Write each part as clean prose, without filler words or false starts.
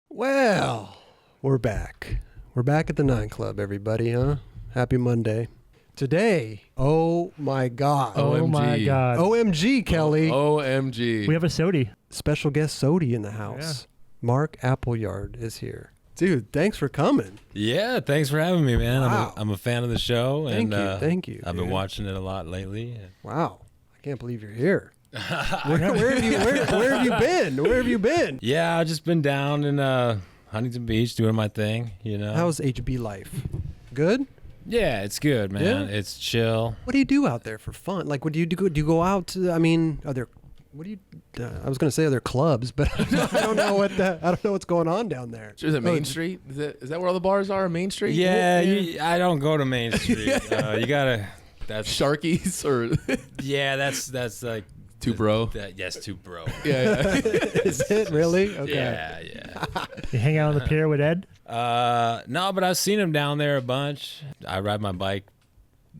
Well, we're back. We're back at the 9 Club, everybody, huh? Happy Monday. Today, oh my God. Oh my God. OMG, Kelly. OMG. We have a Sodi. Special guest Sodi in the house. Yeah. Mark Appleyard is here. Dude, thanks for coming. Yeah, thanks for having me, man. Wow. I'm a fan of the show. Thank you. I've been watching it a lot lately. Wow. I can't believe you're here. where have you been? Where have you been? Yeah, I've just been down in Huntington Beach doing my thing, you know. How's HB life? Good? Yeah, it's good, man. Yeah. It's chill. What do you do out there for fun? Like, what do you do? Do you go out to, I mean, are there, what do you, I was going to say are there clubs, but I don't know I don't know what's going on down there. Is it Main Street? Is that where all the bars are? Main Street? Yeah, I don't go to Main Street. You gotta, that's Sharkies or yeah, that's like Two Bro. Yes, Two Bro. Yeah. Is it really? Okay. Yeah. You hang out on the pier with Ed? No, but I've seen him down there a bunch. I ride my bike,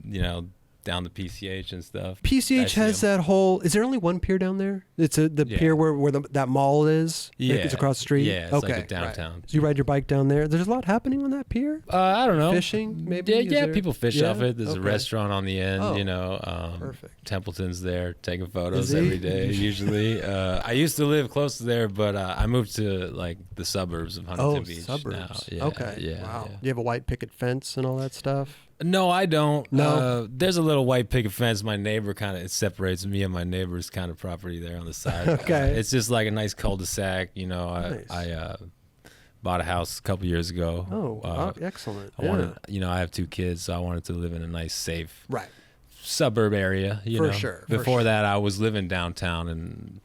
you know, down the PCH and stuff. PCH has that whole. Is there only one pier down there? It's the pier where that mall is. Yeah, it's across the street. Yeah, it's okay, like a downtown. Right. So you ride your bike down there. There's a lot happening on that pier. I don't know. Fishing, maybe. Yeah, people fish off it. There's a restaurant on the end. Oh, you know, perfect. Templeton's there taking photos every day. Usually, I used to live close to there, but I moved to like the suburbs of Huntington Beach. Suburbs. Now. Yeah, okay. Yeah. Wow. Yeah. You have a white picket fence and all that stuff. No, I don't. No. There's a little white picket fence. My neighbor it separates me and my neighbor's kind of property there on the side. Okay. It's just like a nice cul-de-sac. You know, Nice. I bought a house a couple years ago. Oh, excellent. I wanted, you know, I have 2 kids, so I wanted to live in a nice, safe Right. suburb area. You For know, sure. Before that, I was living downtown, and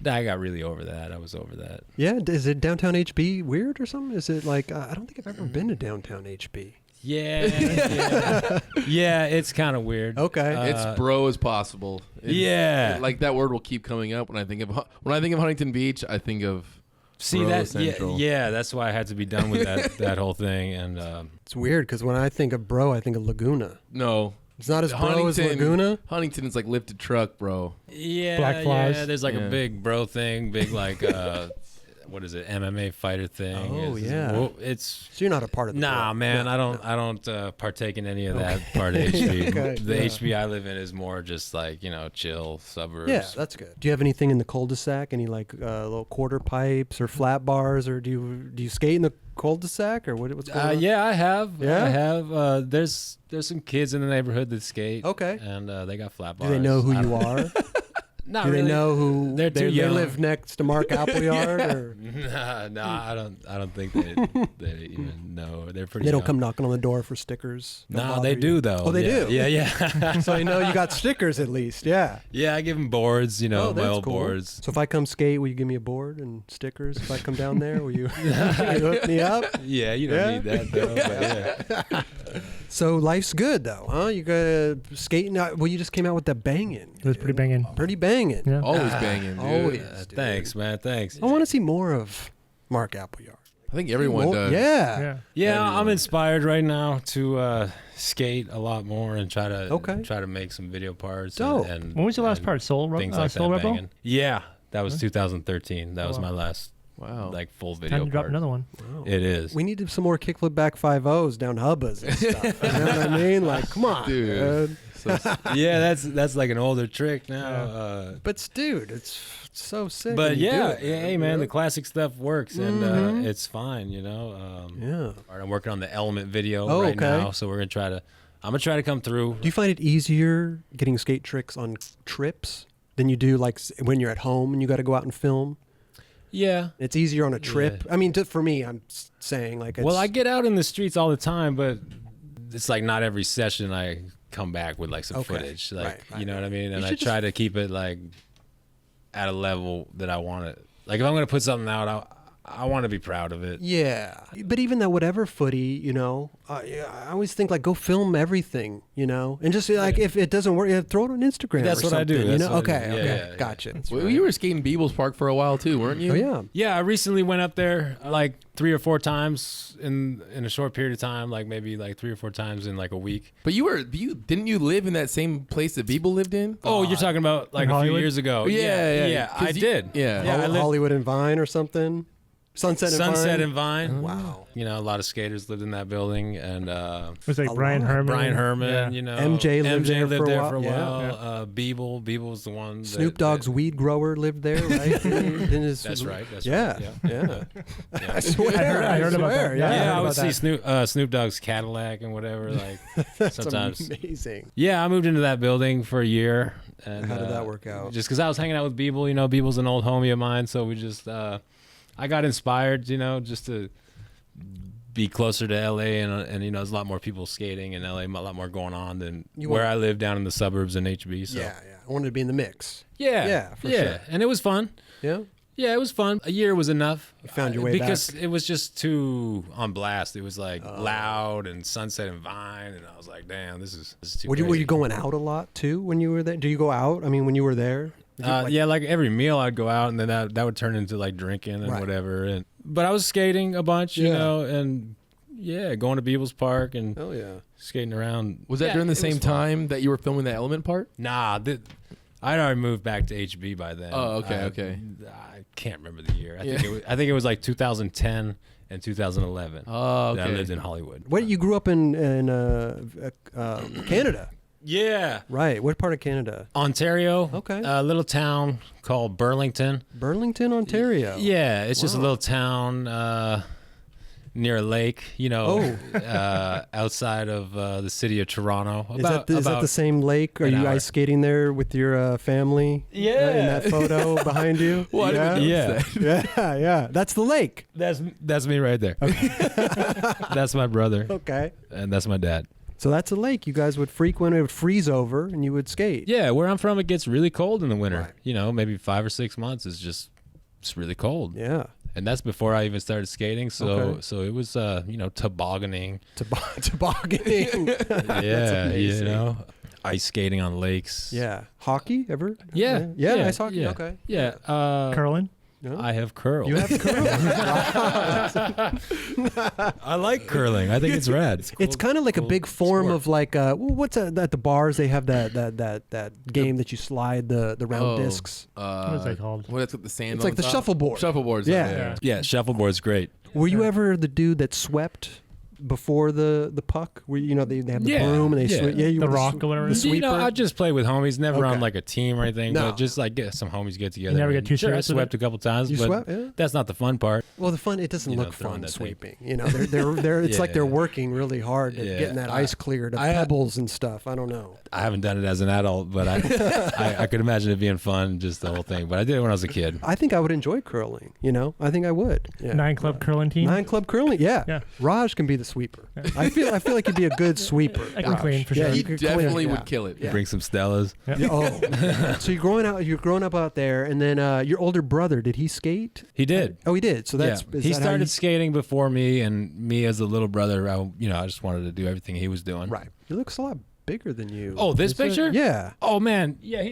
I got really over that. I was over that. Yeah. Is it downtown HB weird or something? Is it like I don't think I've ever been to downtown HB. Yeah, it's kind of weird. Okay. It's bro as possible. Like that word will keep coming up when I think of Huntington Beach. I think of bro central. Yeah, that's why I had to be done with that whole thing. And It's weird because when I think of bro, I think of Laguna. No. It's not as bro as Laguna? Huntington is like lifted truck, bro. Yeah, Black flies. Yeah, there's like a big bro thing, big like what is it, MMA fighter thing. Oh, yeah. It's So you're not a part of the bro. man, No, I don't partake in any of that part of HB. Okay, The yeah. HB I live in is more just like, you know, chill suburbs. Yeah, that's good. Do you have anything in the cul-de-sac? Any like little quarter pipes or flat bars, or do you skate in the cul-de-sac, or what's going on? Yeah, I have. Yeah? I have. There's some kids in the neighborhood that skate. Okay. And they got flat Do bars. they know who you are? Not Do really. they know who They're too they young. live next to Mark Appleyard? Or No, I don't think they even know. They're pretty. they don't young. come knocking on the door for stickers? Don't No, bother they you? do though. Oh, they Yeah. do? Yeah. So I know you got stickers at least. Yeah. Yeah, I give them boards. You know, Oh, my that's old cool. boards. So if I come skate, will you give me a board and stickers? If I come down there, will you, you hook me up? Yeah, you don't Yeah? need that though. But yeah. So life's good though, huh? You got skating. Well, you just came out with the banging. It was pretty banging. Pretty banging. Yeah. Always banging, dude. Always. Dude. Thanks, man. Thanks. I want to see more of Mark Appleyard. I think everyone does. Yeah. Yeah. Yeah, I'm Everyone. inspired right now to skate a lot more and try to Okay. make some video parts. Dope. And When was your last and part? Soul things like Soul that Rebel? banging. Yeah, that was 2013. That was wow. my last Wow. like full video Time to drop part. another one. Wow. It is. We needed some more kickflip back 5-0s down Hubbas and stuff. You know what I mean? Like, come on, Dude. dude. Yeah, that's like an older trick now. But dude, it's so sick. But when you yeah, do it, hey man, the classic stuff works and it's fine, you know. Yeah. All right, I'm working on the Element video Oh, right okay. now, so I'm gonna try to come through. Do you find it easier getting skate tricks on trips than you do like when you're at home and you got to go out and film? Yeah. It's easier on a trip. I mean, for me, I'm saying like. It's, Well, I get out in the streets all the time, but it's like not every session I come back with like some footage, like right, you know what I mean. And You I should try to keep it like at a level that I want it. Like if I'm gonna put something out, I want to be proud of it. Yeah, but even that whatever footy, you know, I always think like go film everything, you know, and just like if it doesn't work, throw it on Instagram. That's or what I do. something, You That's know, what I okay, do. okay, Yeah, gotcha. That's Well, right. you were skating Beebles Park for a while too, weren't you? Oh yeah. Yeah, I recently went up there like 3 or 4 times in a short period of time, like maybe like 3 or 4 times in like a week. But didn't you live in that same place that Beeble lived in? Oh, you're talking about like In a few Hollywood? years ago. Yeah. 'Cause I did. Yeah. Yeah, I lived- Hollywood and Vine or something. Sunset and Vine. Wow. You know, a lot of skaters lived in that building, and It was like A Brian lot. Herman. Brian Herman. Yeah. You know, MJ lived there lived for a there while. for a Yeah. while. Beeble was the one. Snoop Dogg's weed grower lived there, right? That's right. That's Yeah. right. Yeah. Yeah. I swear. I heard about that. Yeah. I heard Yeah, I would about see that. Snoop Dogg's Cadillac and whatever. Like That's sometimes. amazing. Yeah, I moved into that building for a year. And, How did that work out? Just because I was hanging out with Beeble. You know, Beeble's an old homie of mine, so we just I got inspired. You know, just to be closer to LA, and you know, there's a lot more people skating in LA, a lot more going on than where I live down in the suburbs in HB. So. Yeah. I wanted to be in the mix. Yeah. Yeah, for sure. And it was fun. Yeah. Yeah, it was fun. A year was enough. You found your way because back. it was just too on blast. It was like loud and Sunset and Vine, and I was like, damn, this is too Were you crazy. going out a lot too when you were there? Do you go out? I mean, when you were there? Did you, Yeah, like every meal I'd go out, and then that would turn into like drinking and Right. whatever. But I was skating a bunch, you Yeah. know, and yeah, going to Beebles Park and Oh yeah. skating around. Was that Yeah, during the it was same fun. time that you were filming the Element part? Nah, I'd already moved back to HB by then. Oh, okay. I can't remember the year. I think it was like 2010 and 2011. Oh, that I okay. lived in Hollywood. What you grew up in Canada, Yeah. right? What part of Canada? Ontario. Okay. A little town called Burlington. Burlington, Ontario. Yeah, it's just a Wow. little town near a lake, you know, outside of the city of Toronto. Is that the same lake? Are an you hour. ice skating there with your family? Yeah. In that photo behind you? Well, I didn't yeah. even notice Yeah, yeah. That's the lake. That's me right there. That's my brother, Okay. and that's my dad. So that's a lake you guys would frequent. It would freeze over, and you would skate. Yeah, where I'm from, it gets really cold in the winter. Right. You know, maybe 5 or 6 months is just it's really cold. Yeah. And that's before I even started skating. So Okay. so it was you know, tobogganing. Tobogganing. Yeah, you amazing. know, ice skating on lakes. Yeah. Hockey ever? Yeah, Yeah. Ice hockey. yeah. Okay. Yeah, Curling. No? I have curled. You have curling. I like curling. I think it's rad. It's kind of like a big form of like what's at the bars they have that game that you slide the round discs. What is that called? What is it? The sand. It's on like the top? shuffleboard. Shuffleboards. Yeah. Yeah. Yeah, shuffleboard's great. Were you ever the dude that swept before the puck? Where you know they have the Yeah, broom and they yeah. yeah you The were rock or whatever. the You sweeper. You know, I just play with homies, never Okay. on like a team or anything, No. but just like some homies get together. You never get and too sure, I serious with swept it? a couple times, You but swept? Yeah. that's not the fun part. Well, the fun it doesn't You know, look throwing fun that thing. sweeping. You know, they're it's like they're Yeah. working really hard at Yeah. getting that ice cleared of I- pebbles and stuff. I don't know. I haven't done it as an adult, but I could imagine it being fun, just the whole thing. But I did it when I was a kid. I think I would enjoy curling. You know, I think I would. Yeah. 9 club curling team. 9 club curling. Yeah. Yeah. Raj can be the sweeper. I feel like he'd be a good sweeper. I can Raj. clean for Yeah, sure. He could clean, definitely yeah. would kill it. Yeah. Bring some Stellas. Yeah, oh, so you're growing up out there, and then your older brother, did he skate? He did. Oh, he did. So that's yeah. is He that how started you- skating before me, and me as a little brother, I just wanted to do everything he was doing. right. He looks a lot bigger than you. Oh, this Is it? picture? Yeah, Oh man, yeah,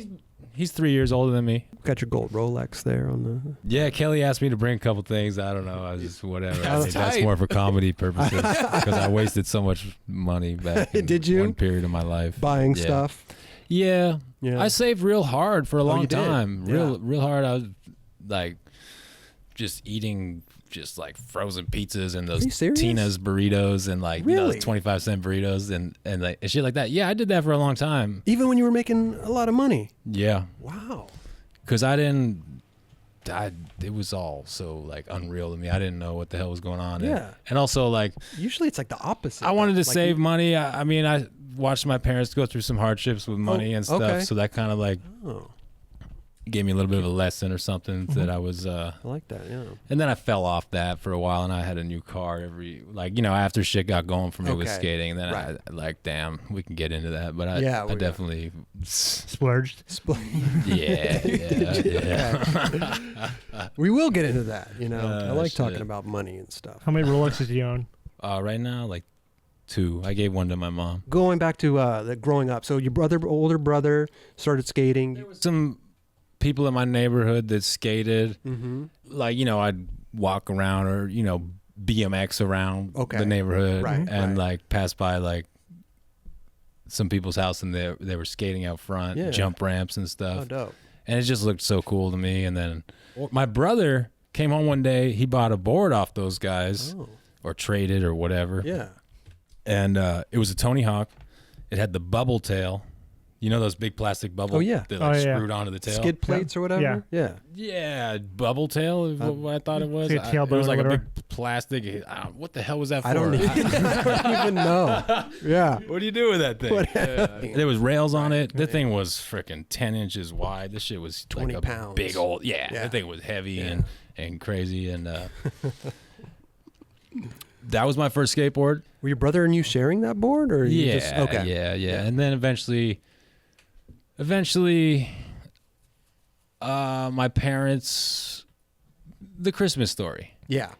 he's 3 years older than me. got your gold Rolex there on the. Yeah, Kelly asked me to bring a couple things. I don't know. I was just whatever. I mean, that's tight. more for comedy purposes because I wasted so much money back in Did you? one period of my life. Buying Yeah. stuff. Yeah. Yeah. I saved real hard for a long you did? time. Yeah. Real hard. I was like just eating just like frozen pizzas and Are those you serious? Tina's burritos and like you know, Really? those 25-cent burritos and like and shit like that. Yeah, I did that for a long time. Even when you were making a lot of money. Yeah. Wow. Cuz it was all so like unreal to me. I didn't know what the hell was going on. Yeah. And also like Usually it's like the opposite. I wanted to Like save you- money. I mean, I watched my parents go through some hardships with money and stuff. okay. So that kind of like Oh, gave me a little bit of a lesson or something Mm-hmm. that I was I like that. Yeah. and then I fell off that for a while and I had a new car after shit got going for me with Okay. skating, then Right. I like damn, we can get into that. But I Yeah, I definitely Splurged. yeah. We will get into that. You know, I like talking shit. about money and stuff. How many Rolexes do you own? Right now, like 2. I gave one to my mom. Going back to the growing up, so your older brother, started skating. Some people in my neighborhood that skated. Mm-hmm. Like, I'd walk around or, BMX around Okay. the neighborhood Right, and right. like pass by like some people's house and they were skating out front, Yeah. jump ramps and Oh, stuff. dope. And it just looked so cool to me. And then my brother Came home one day. He bought a board off those guys, Oh. or traded or whatever. Yeah. And it was a Tony Hawk. It had the bubble tail. You know those big plastic bubbles? Oh, yeah. That like Oh, yeah. screwed onto the tail. Skid plates or whatever. Yeah. Yeah, bubble tail is what I thought it was. Like a tailbone it was like or a whatever. big plastic. What the hell was that for? I don't even know. Yeah. What do you do with that thing? What- There was rails on it. The thing was freaking 10 inches wide. This shit was 20 like a pounds. big old. Yeah, Yeah. that thing was heavy and crazy. And that was my first skateboard. Were your brother and you sharing that board, or you just okay? Yeah. And then eventually, my parents, the Christmas Story. Yeah.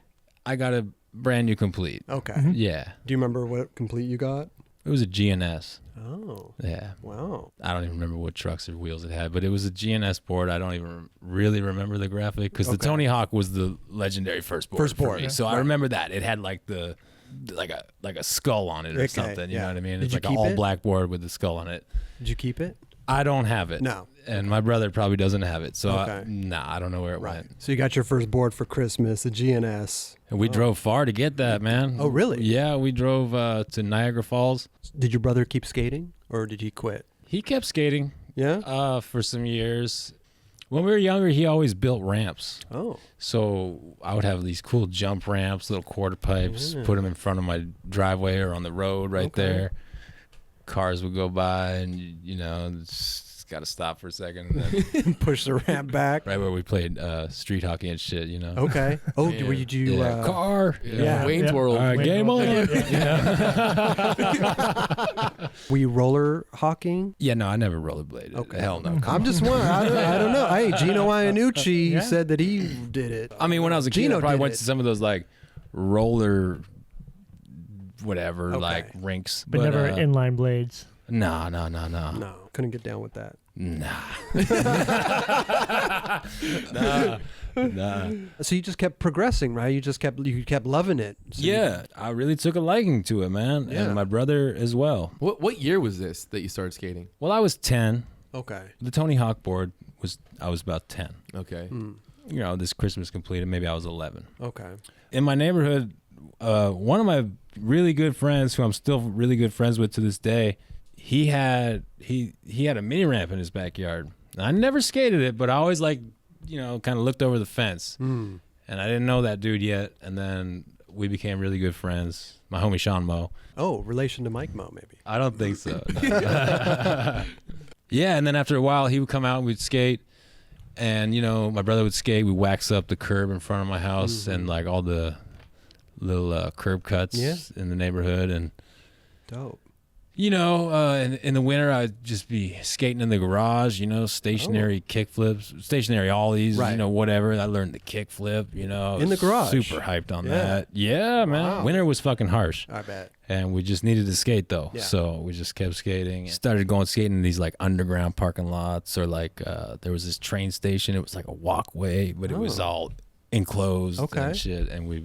I got a brand new complete. Okay. Yeah, Do you remember what complete you got? it was a GNS. Oh. Yeah, Wow. I don't even remember what trucks or wheels it had, but it was a GNS board. I don't even really remember the graphic because the Okay. Tony Hawk was the legendary first board. First for board, me. yeah. So I Right. remember that it had like a skull on it or Okay, something. You yeah. know what I mean? Did It's you like an keep all it? black board with the skull on it. Did you keep it? I don't have it. No. And my brother probably doesn't have it. So Okay. I don't know where it Right. went. So you got your first board for Christmas, the GNS. And we drove far to get that, man. Oh, really? Yeah, we drove to Niagara Falls. Did your brother keep skating, or did he quit? He kept skating Yeah. for some years. When we were younger, he always built ramps. Oh. So I would have these cool jump ramps, little quarter pipes, put them in front of my driveway or on the road right Okay. there. Cars would go by, and you know, just got to stop for a second. And then Push the ramp back. right where we played street hockey and shit, you know. Okay. Oh, Yeah. were you do? Yeah, car. Yeah. Wayne's Yeah. World. All right, Wayne's game World. on. Were you roller hawking? Yeah, no, I never rollerbladed. Okay. Hell no. I'm just wondering. I don't know. Hey, Gino Iannucci Yeah. said that he did it. I mean, when I was a kid, Gino I probably did went it. to some of those like roller, whatever, Okay. like rinks. But never inline blades. No. No, couldn't get down with that. Nah. Nah. So you just kept progressing, right? You kept loving it. So you- Yeah, I really took a liking to it, man. Yeah. And my brother as well. What year was this that you started skating? Well, I was 10. Okay. The Tony Hawk board I was about 10. Okay. You know, this Christmas completed, maybe I was 11. Okay. In my neighborhood, one of my really good friends, who I'm still really good friends with to this day, he had a mini ramp in his backyard. I never skated it, but I always kind of looked over the fence. And I didn't know that dude yet. And then we became really good friends. My homie Sean Moe. Oh, relation to Mike Mo, maybe. I don't think so. Yeah, and then after a while, he would come out and we'd skate. And, you know, my brother would skate. We'd wax up the curb in front of my house and like all the little curb cuts in the neighborhood. And, Dope. you know, in the winter, I'd just be skating in the garage, you know, stationary kickflips, stationary ollies, Right. you know, whatever. I learned the kickflip, you know. In the garage? Super hyped on Yeah. that. Yeah, man. Wow. Winter was fucking harsh. I bet. And we just needed to skate, though. Yeah. So we just kept skating. Started going skating in these, like, underground parking lots, or, like, there was this train station. It was like a walkway, but it was all enclosed Okay. and shit. And we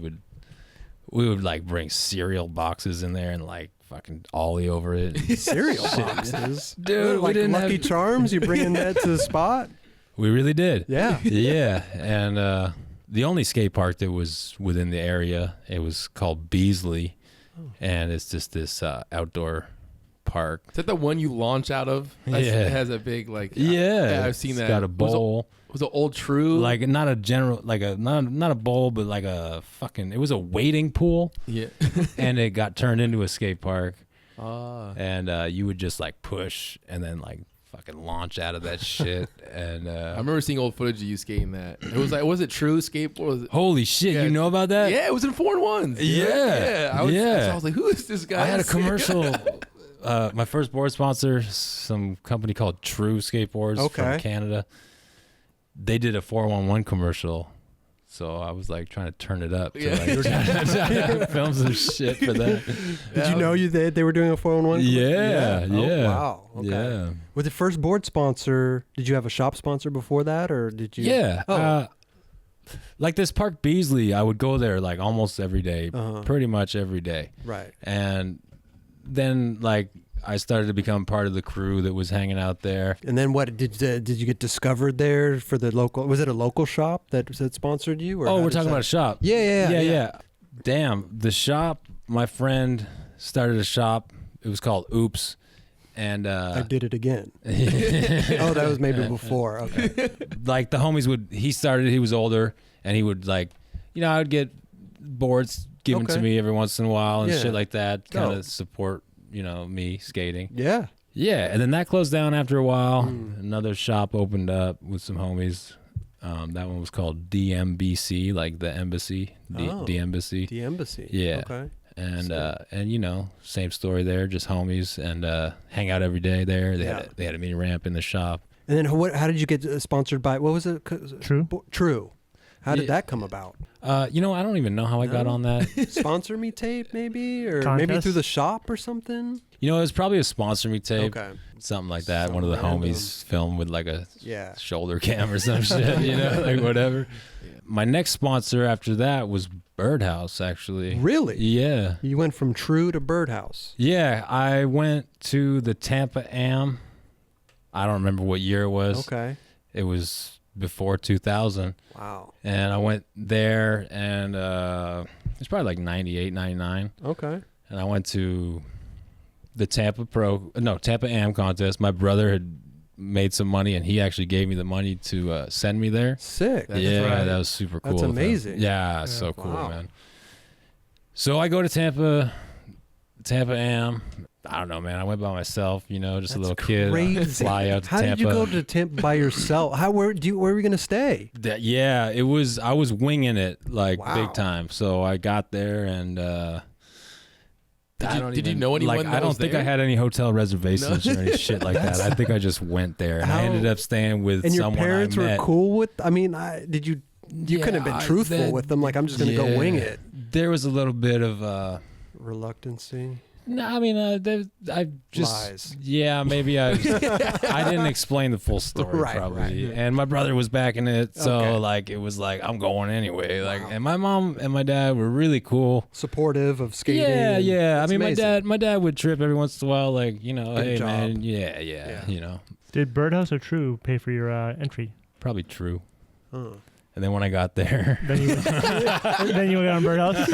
would like bring cereal boxes in there and like fucking ollie over it. Cereal boxes. Dude, we like didn't Lucky have- Charms, you bringing that to the spot? We really did. Yeah. Yeah. And the only skate park that was within the area, it was called Beasley. And it's just this outdoor park. Is that the one you launch out of? Yeah. It has a big like. Yeah. I've seen It's that. got a bowl. Was it old True? Like not a general, like a not a bowl, but like a fucking. It was a wading pool, yeah. and it got turned into a skate park. Ah. And you would just like push and then like fucking launch out of that shit. And I remember seeing old footage of you skating that. It was like, was it True Skateboard? Was it, holy shit, Yeah. you know about that? yeah, it was in 4-1s. Yeah. I was, Yeah. So I was like, who is this guy? I had a commercial. My first board sponsor, some company called True Skateboards Okay. from Canada. They did a 411 commercial, so I was like trying to turn it up. To, Yeah. like, trying to film some shit for that. Did you know they were doing a 4-on-1? Yeah, Oh, yeah. wow. Okay. Yeah. With the first board sponsor, did you have a shop sponsor before that, or did you? Yeah. Oh. Like this Park Beasley, I would go there like almost every day, Uh-huh. pretty much every day. Right. And then like I started to become part of the crew that was hanging out there. And then what did you get discovered there for the local? Was it a local shop that sponsored you? Or Oh, how we're does talking that- about a shop. Yeah. Damn, the shop. My friend started a shop. It was called Oops, and I did it again. Oh, that was maybe before. Okay. like the homies would. He started. He was older, and he would like, I would get boards given to Okay. me every once in a while and Yeah. shit like that, kind Dope. of support, me skating. Yeah. Yeah, and then that closed down after a while. Another shop opened up with some homies. That one was called DMBC, like the embassy, the embassy. The embassy. Yeah. Okay. And same story there, just homies, and hang out every day there. They had a mini ramp in the shop. And then how did you get sponsored by? What was it? True. True. How did Yeah. that come about? I don't even know how I got No? on that. Sponsor me tape, maybe, or maybe Contest? Uh, through the shop or something. It was probably a sponsor me tape. Okay. Something like that. Some One of the random- homies filmed with like a Yeah. shoulder cam or some shit, like whatever. My next sponsor after that was Birdhouse, actually. Really? Yeah. You went from True to Birdhouse. Yeah, I went to the Tampa Am. I don't remember what year it was. Okay. It was before 2000. Wow. And I went there, and it's probably like 98, 99. Okay. And I went to the Tampa Am contest. My brother had made some money, and he actually gave me the money to send me there. Sick. Yeah, right. that was super cool. That's of him. amazing. Yeah, so cool, Wow. man. So I go to Tampa Am. I don't know, man. I went by myself, just a That's little kid. crazy. Fly out to How Tampa. did you go to Tampa by yourself? Where were you gonna stay? Yeah, it was. I was winging it like Wow. big time. So I got there, and Did you know anyone Like, that I don't was think there? I had any hotel reservations or any shit like that. I think I just went there, and I How- ended up staying with And your someone parents I were met. cool with? I mean, did you? You couldn't have been truthful with them. Like, I'm just gonna go wing it. There was a little bit of. Reluctancy. No, I mean, I just Lies. Yeah, maybe I didn't explain the full story Right, probably, right. and my brother was backing it, so Okay. like it was like I'm going anyway, like, Wow. and my mom and my dad were really cool. Supportive of skating. Yeah, yeah. I That's mean, amazing. my dad would trip every once in a while, like hey job. man, yeah, Yeah. Did Birdhouse or True pay for your entry? probably true. Huh. And then when I got there, Then you, then you got on Birdhouse.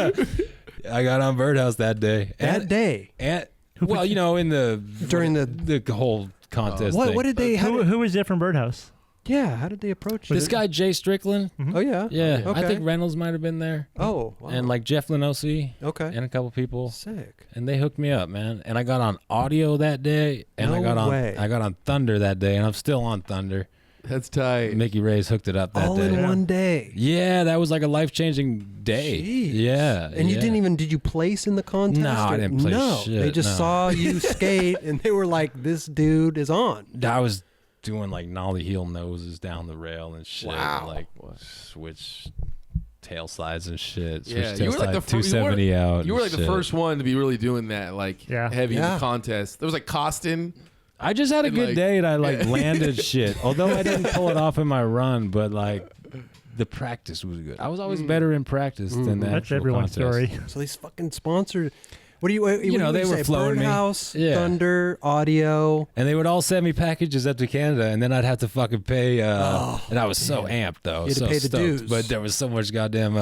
I got on Birdhouse that day. That day. And well, in the During the- whole contest. What? thing. What did they? Who was there from Birdhouse? Yeah. How did they approach This it? guy Jay Strickland? Oh yeah. Yeah, Okay. I think Reynolds might have been there. Oh. Wow. And like Jeff Lenosi Okay. and a couple people, Sick. and they hooked me up, man. And I got on audio that day, and I No got way. on Thunder that day, and I'm still on Thunder. That's tight. Mickey Ray's hooked it up that All day. in Yeah. one day. Yeah, that was like a life-changing day. Jeez. Yeah, And you yeah. didn't even? Did you place in the contest? No, I or- didn't place No. shit, They just no. saw you skate, and they were like, "This dude is on." I was doing like nollie heel noses down the rail and shit, Wow. like switch tail slides and shit. Switch Yeah, tail you were like slide the fir- you 270 out. You were and like the shit. first one to be really doing that, like Yeah. heavy in Yeah. the contest. There was like Costin. I just had a And, good like- day and I like landed shit. Although I didn't pull it off in my run, but like the practice was good. I was always better in practice than the That's actual everyone's contest. story. So these fucking sponsored. What do you? What You know, do they were say? floating me. Birdhouse, Yeah. Thunder, Audio. And they would all send me packages up to Canada, and then I'd have to fucking pay. And I was so amped though, You had to so pay the stoked. dues. But there was so much goddamn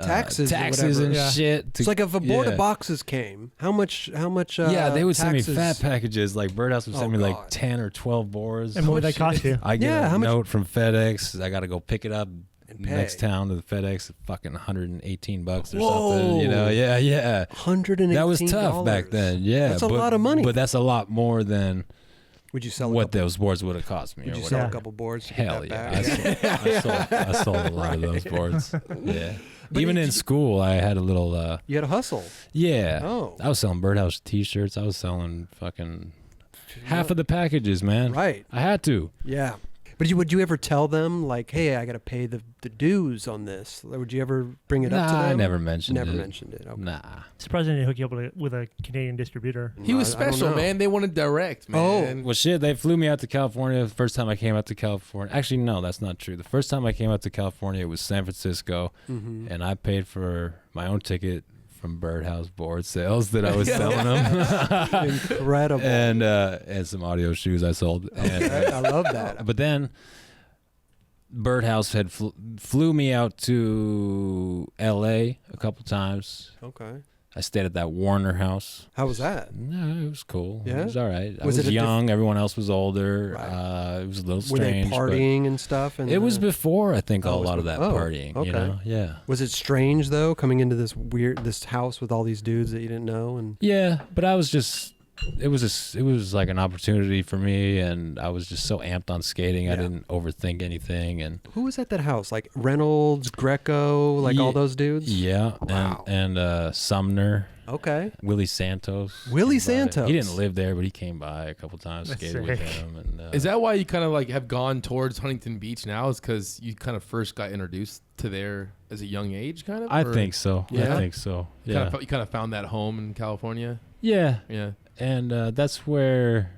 Taxes or taxes whatever. and Yeah. shit. To, It's like if a board yeah. of boxes came. How much? Yeah, they would send me taxes? fat packages. Like Birdhouse would send Oh, me like God. 10 or 12 boards. And what would that cost you? I get Yeah, a how much- note from FedEx. I got to go pick it up And pay. next town to the FedEx. Fucking $118 or Whoa. something. Yeah. $118. That was tough back then. Yeah, That's a but- lot of money. But that's a lot more than Would you sell? what those boards would have cost me. Would or you whatever. sell Yeah. a couple boards? To get Hell that yeah! back? I sold a lot of those boards. Yeah. But Even did in you- school, I had a little. You had a hustle. Yeah. Oh. I was selling Birdhouse T-shirts. I was selling fucking half of the packages, man. Right. I had to. Yeah. But would you ever tell them like, "Hey, I got to pay the dues on this"? Or would you ever bring it up to Nah, them? I never mentioned Never it. mentioned it. Okay. Nah. Surprised they didn't hook you up with a Canadian distributor. He was I don't special, know. man. They wanted direct, man. Well, shit, they flew me out to California the first time I came out to California. Actually, no, that's not true. The first time I came out to California, it was San Francisco, Mm-hmm. and I paid for my own ticket from Birdhouse board sales that I was selling them. Incredible. And some audio shoes I sold. And, I love that. but then Birdhouse had flew me out to L.A. a couple times. Okay. I stayed at that Warner house. How was that? No, it was cool. Yeah? It was all right. I Was was it a young. Everyone else was older. Right. It was a little Were they strange. but partying and stuff? And It was before, I think, a Oh, it was lot of that before- partying. okay. You know? Yeah. Was it strange though, coming into this house with all these dudes that you didn't know? And Yeah, but I was just. It was like an opportunity for me, and I was just so amped on skating. I Yeah. didn't overthink anything, and who was at that house? Like Reynolds, Greco, like all Ye- those dudes? yeah, Wow. and Sumner. Okay. Willie Santos. Willie came by. Santos. He didn't live there, but he came by a couple times, That's skated with sick. him. And, Is that why you kind of like have gone towards Huntington Beach now? Is because you kind of first got introduced to there as a young age, kind of? I Or think so. Yeah? I think so. You Yeah. kind of found that home in California. Yeah. Yeah. And that's where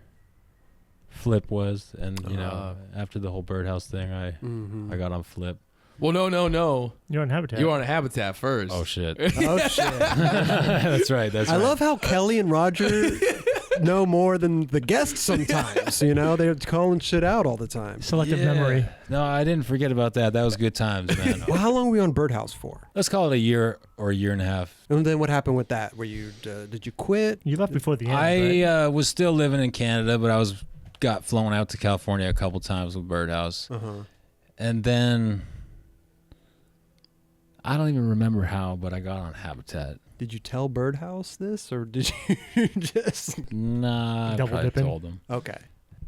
Flip was. And, you know, Ah. after the whole Birdhouse thing, Mhm. I got on Flip. Well, no. You're on Habitat. You were on a Habitat first. Oh, shit. Oh shit! That's right. That's I right. love how Kelly and Roger know more than the guests sometimes. You know, they're calling shit out all the time. Selective Yeah. memory. No, I didn't forget about that. That was good times, man. Well, how long were you on Birdhouse for? Let's call it a year or a year and a half. And then what happened with that? Were you did you quit? You left before the end. I right? was still living in Canada, but I got flown out to California a couple times with Birdhouse. Uh-huh. And then I don't even remember how, but I got on Habitat. Did you tell Birdhouse this, or did you just? Nah, I Double probably dipping? told them. Okay.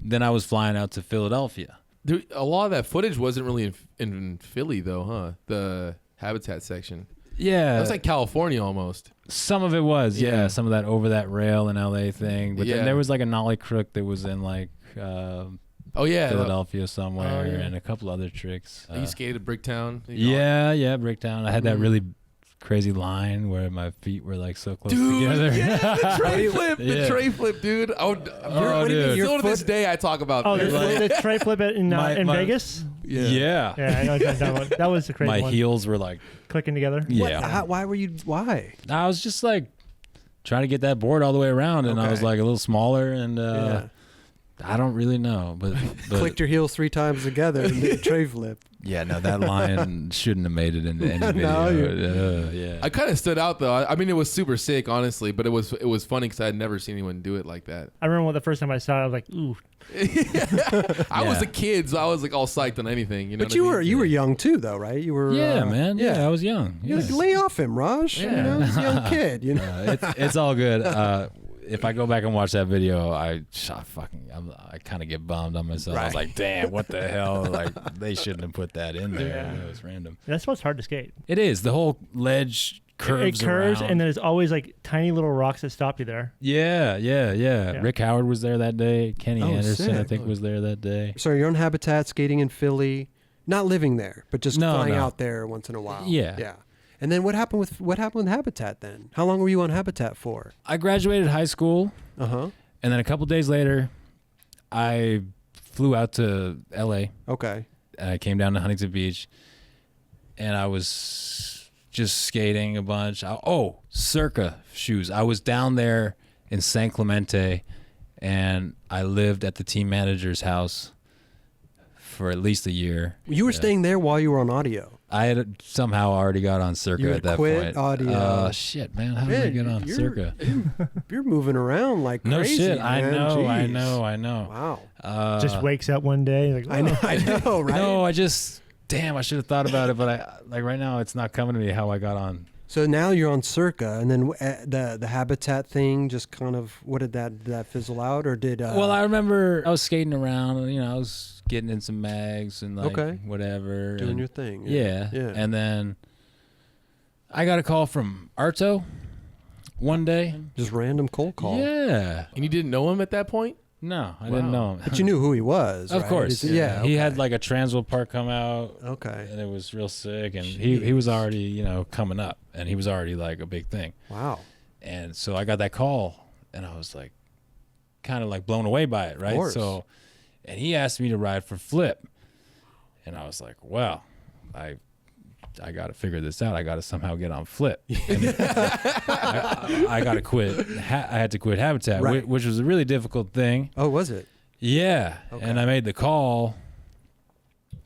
Then I was flying out to Philadelphia. Dude, a lot of that footage wasn't really in Philly, though, huh? The Habitat section. Yeah. That's like California almost. Some of it was, yeah. Yeah. Some of that over that rail in LA thing. But Yeah. then there was like a nollie crook that was in like Oh, yeah. Philadelphia somewhere Oh, yeah. and a couple other tricks. You skated at Bricktown. Yeah, Bricktown. I had that Mhm. really crazy line where my feet were like so close Dude, together. yeah, the tray flip, Yeah. the tray flip, dude. Oh, dude. Still to this day, I talk about Oh, this. the tray flip in My- Vegas? Yeah. Yeah, I know what you're talking about. That was the crazy My one. heels were like, Clicking together. yeah. Why were you? Why? I was just like trying to get that board all the way around, and I was Okay. like a little smaller, and Yeah. I don't really know, but Clicked your heels 3 times together and did a tray flip. yeah, no, that line shouldn't have made it into any No, video. Yeah, I kind of stood out though. I mean, it was super sick, honestly, but it was funny because I had never seen anyone do it like that. I remember the first time I saw it, I was like, ooh. I was Yeah. a kid, so I was like all psyched on anything. You know But what you I mean? were young too, though, right? You were. yeah, man. Yeah, I was young. You're Yeah. like, lay off him, Raj. You Yeah. know, he's a young kid. You know. It's all good. If I go back and watch that video, I kind of get bummed on myself. I was Right. like, damn, what the hell? Like, they shouldn't have put that in there. Yeah. It was random. That's what's hard to skate. It is. The whole ledge curves It curves, around. and then there's always like tiny little rocks that stop you there. Yeah. Rick Howard was there that day. Kenny Oh, Anderson, I sick. think, was there that day. So you're on Habitat, skating in Philly, not living there, but just No, flying no. out there once in a while. Yeah. Yeah. And then what happened with Habitat then? How long were you on Habitat for? I graduated high school, Uh-huh. and then a couple days later, I flew out to L.A. Okay. I came down to Huntington Beach, and I was just skating a bunch. Circa shoes. I was down there in San Clemente, and I lived at the team manager's house for at least a year. You were Yeah. staying there while you were on audio. I had somehow already got on Circa You at had that quit point. audio. Shit, man. How did I get on you're- Circa? You're moving around like No crazy. shit. I man. know. Jeez. I know. Wow. Just wakes up one day, like, I know. I know, right? No, I just damn. I should have thought about it, but I like right now it's not coming to me how I got on. So now you're on Circa, and then the Habitat thing just kind of, what did that fizzle out, or did? Well, I remember I was skating around, and I was getting in some mags and like Okay. whatever, doing and, your thing. yeah. Yeah. And then I got a call from Arto one day. Just random cold call. Yeah. And you didn't know him at that point? No, I didn't Wow. know him. But you knew who he was, Of right? course. Yeah. He okay. had like a Transworld part come out, Okay. and it was real sick, and he was already coming up, and he was already like a big thing. Wow. And so I got that call, and I was like, kind of like blown away by it, right? course. So, and he asked me to ride for Flip, and I was like, well, I I got to figure this out. I got to somehow get on flip. And I got to quit. I had to quit Habitat, Right. which was a really difficult thing. Oh, was it? Yeah. Okay. And I made the call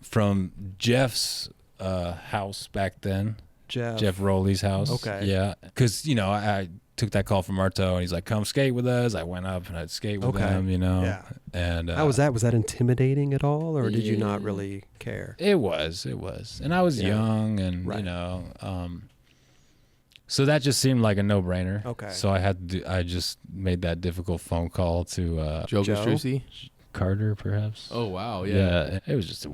from Jeff's house back then. Jeff Rowley's house. Okay. Yeah. Because, I took that call from Arto, and he's like, come skate with us. I went up and I'd skate with him, Yeah. And How was that? Was that intimidating at all, or did you not really care? It was. And I was young, and, Right. so that just seemed like a no-brainer. Okay. So I just made that difficult phone call to Joe Joe? Gastrucci? Carter, perhaps. Oh, wow. Yeah. It was just it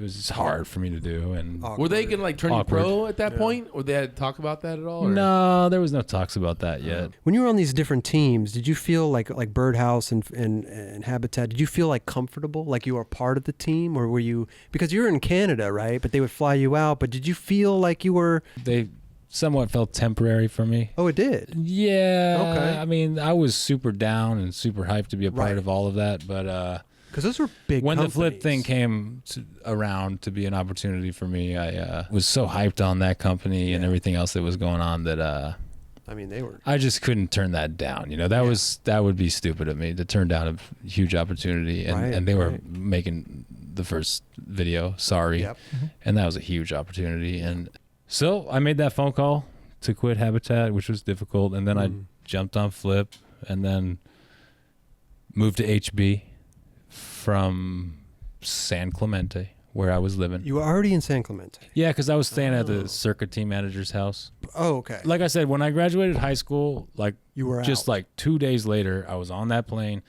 was just hard for me to do. And Were they going to like turn you Awkward. pro at that point? Or they had talk about that at all? Or? no, there was no talks about that yet. When you were on these different teams, did you feel like Birdhouse and Habitat? Did you feel like comfortable, like you were part of the team, or were you, because you're in Canada, right? But they would fly you out. But did you feel like you were? They somewhat felt temporary for me. Oh, it did. Yeah. Okay. I mean, I was super down and super hyped to be a part Right. of all of that, but Because those were big. when the flip companies. thing came around to be an opportunity for me, I was so hyped on that company and everything else that was going on that I mean, they were. I just couldn't turn that down. That would be stupid of me to turn down a huge opportunity, and, Right, and they were right. making the first video, Sorry, Yep. and that was a huge opportunity. And so I made that phone call to quit Habitat, which was difficult, and then I jumped on flip, and then moved to HB from San Clemente, where I was living. You were already in San Clemente. Yeah, because I was staying at Oh. the Circa team manager's house. Oh, okay. Like I said, when I graduated high school, like You were just out. like 2 days later, I was on that plane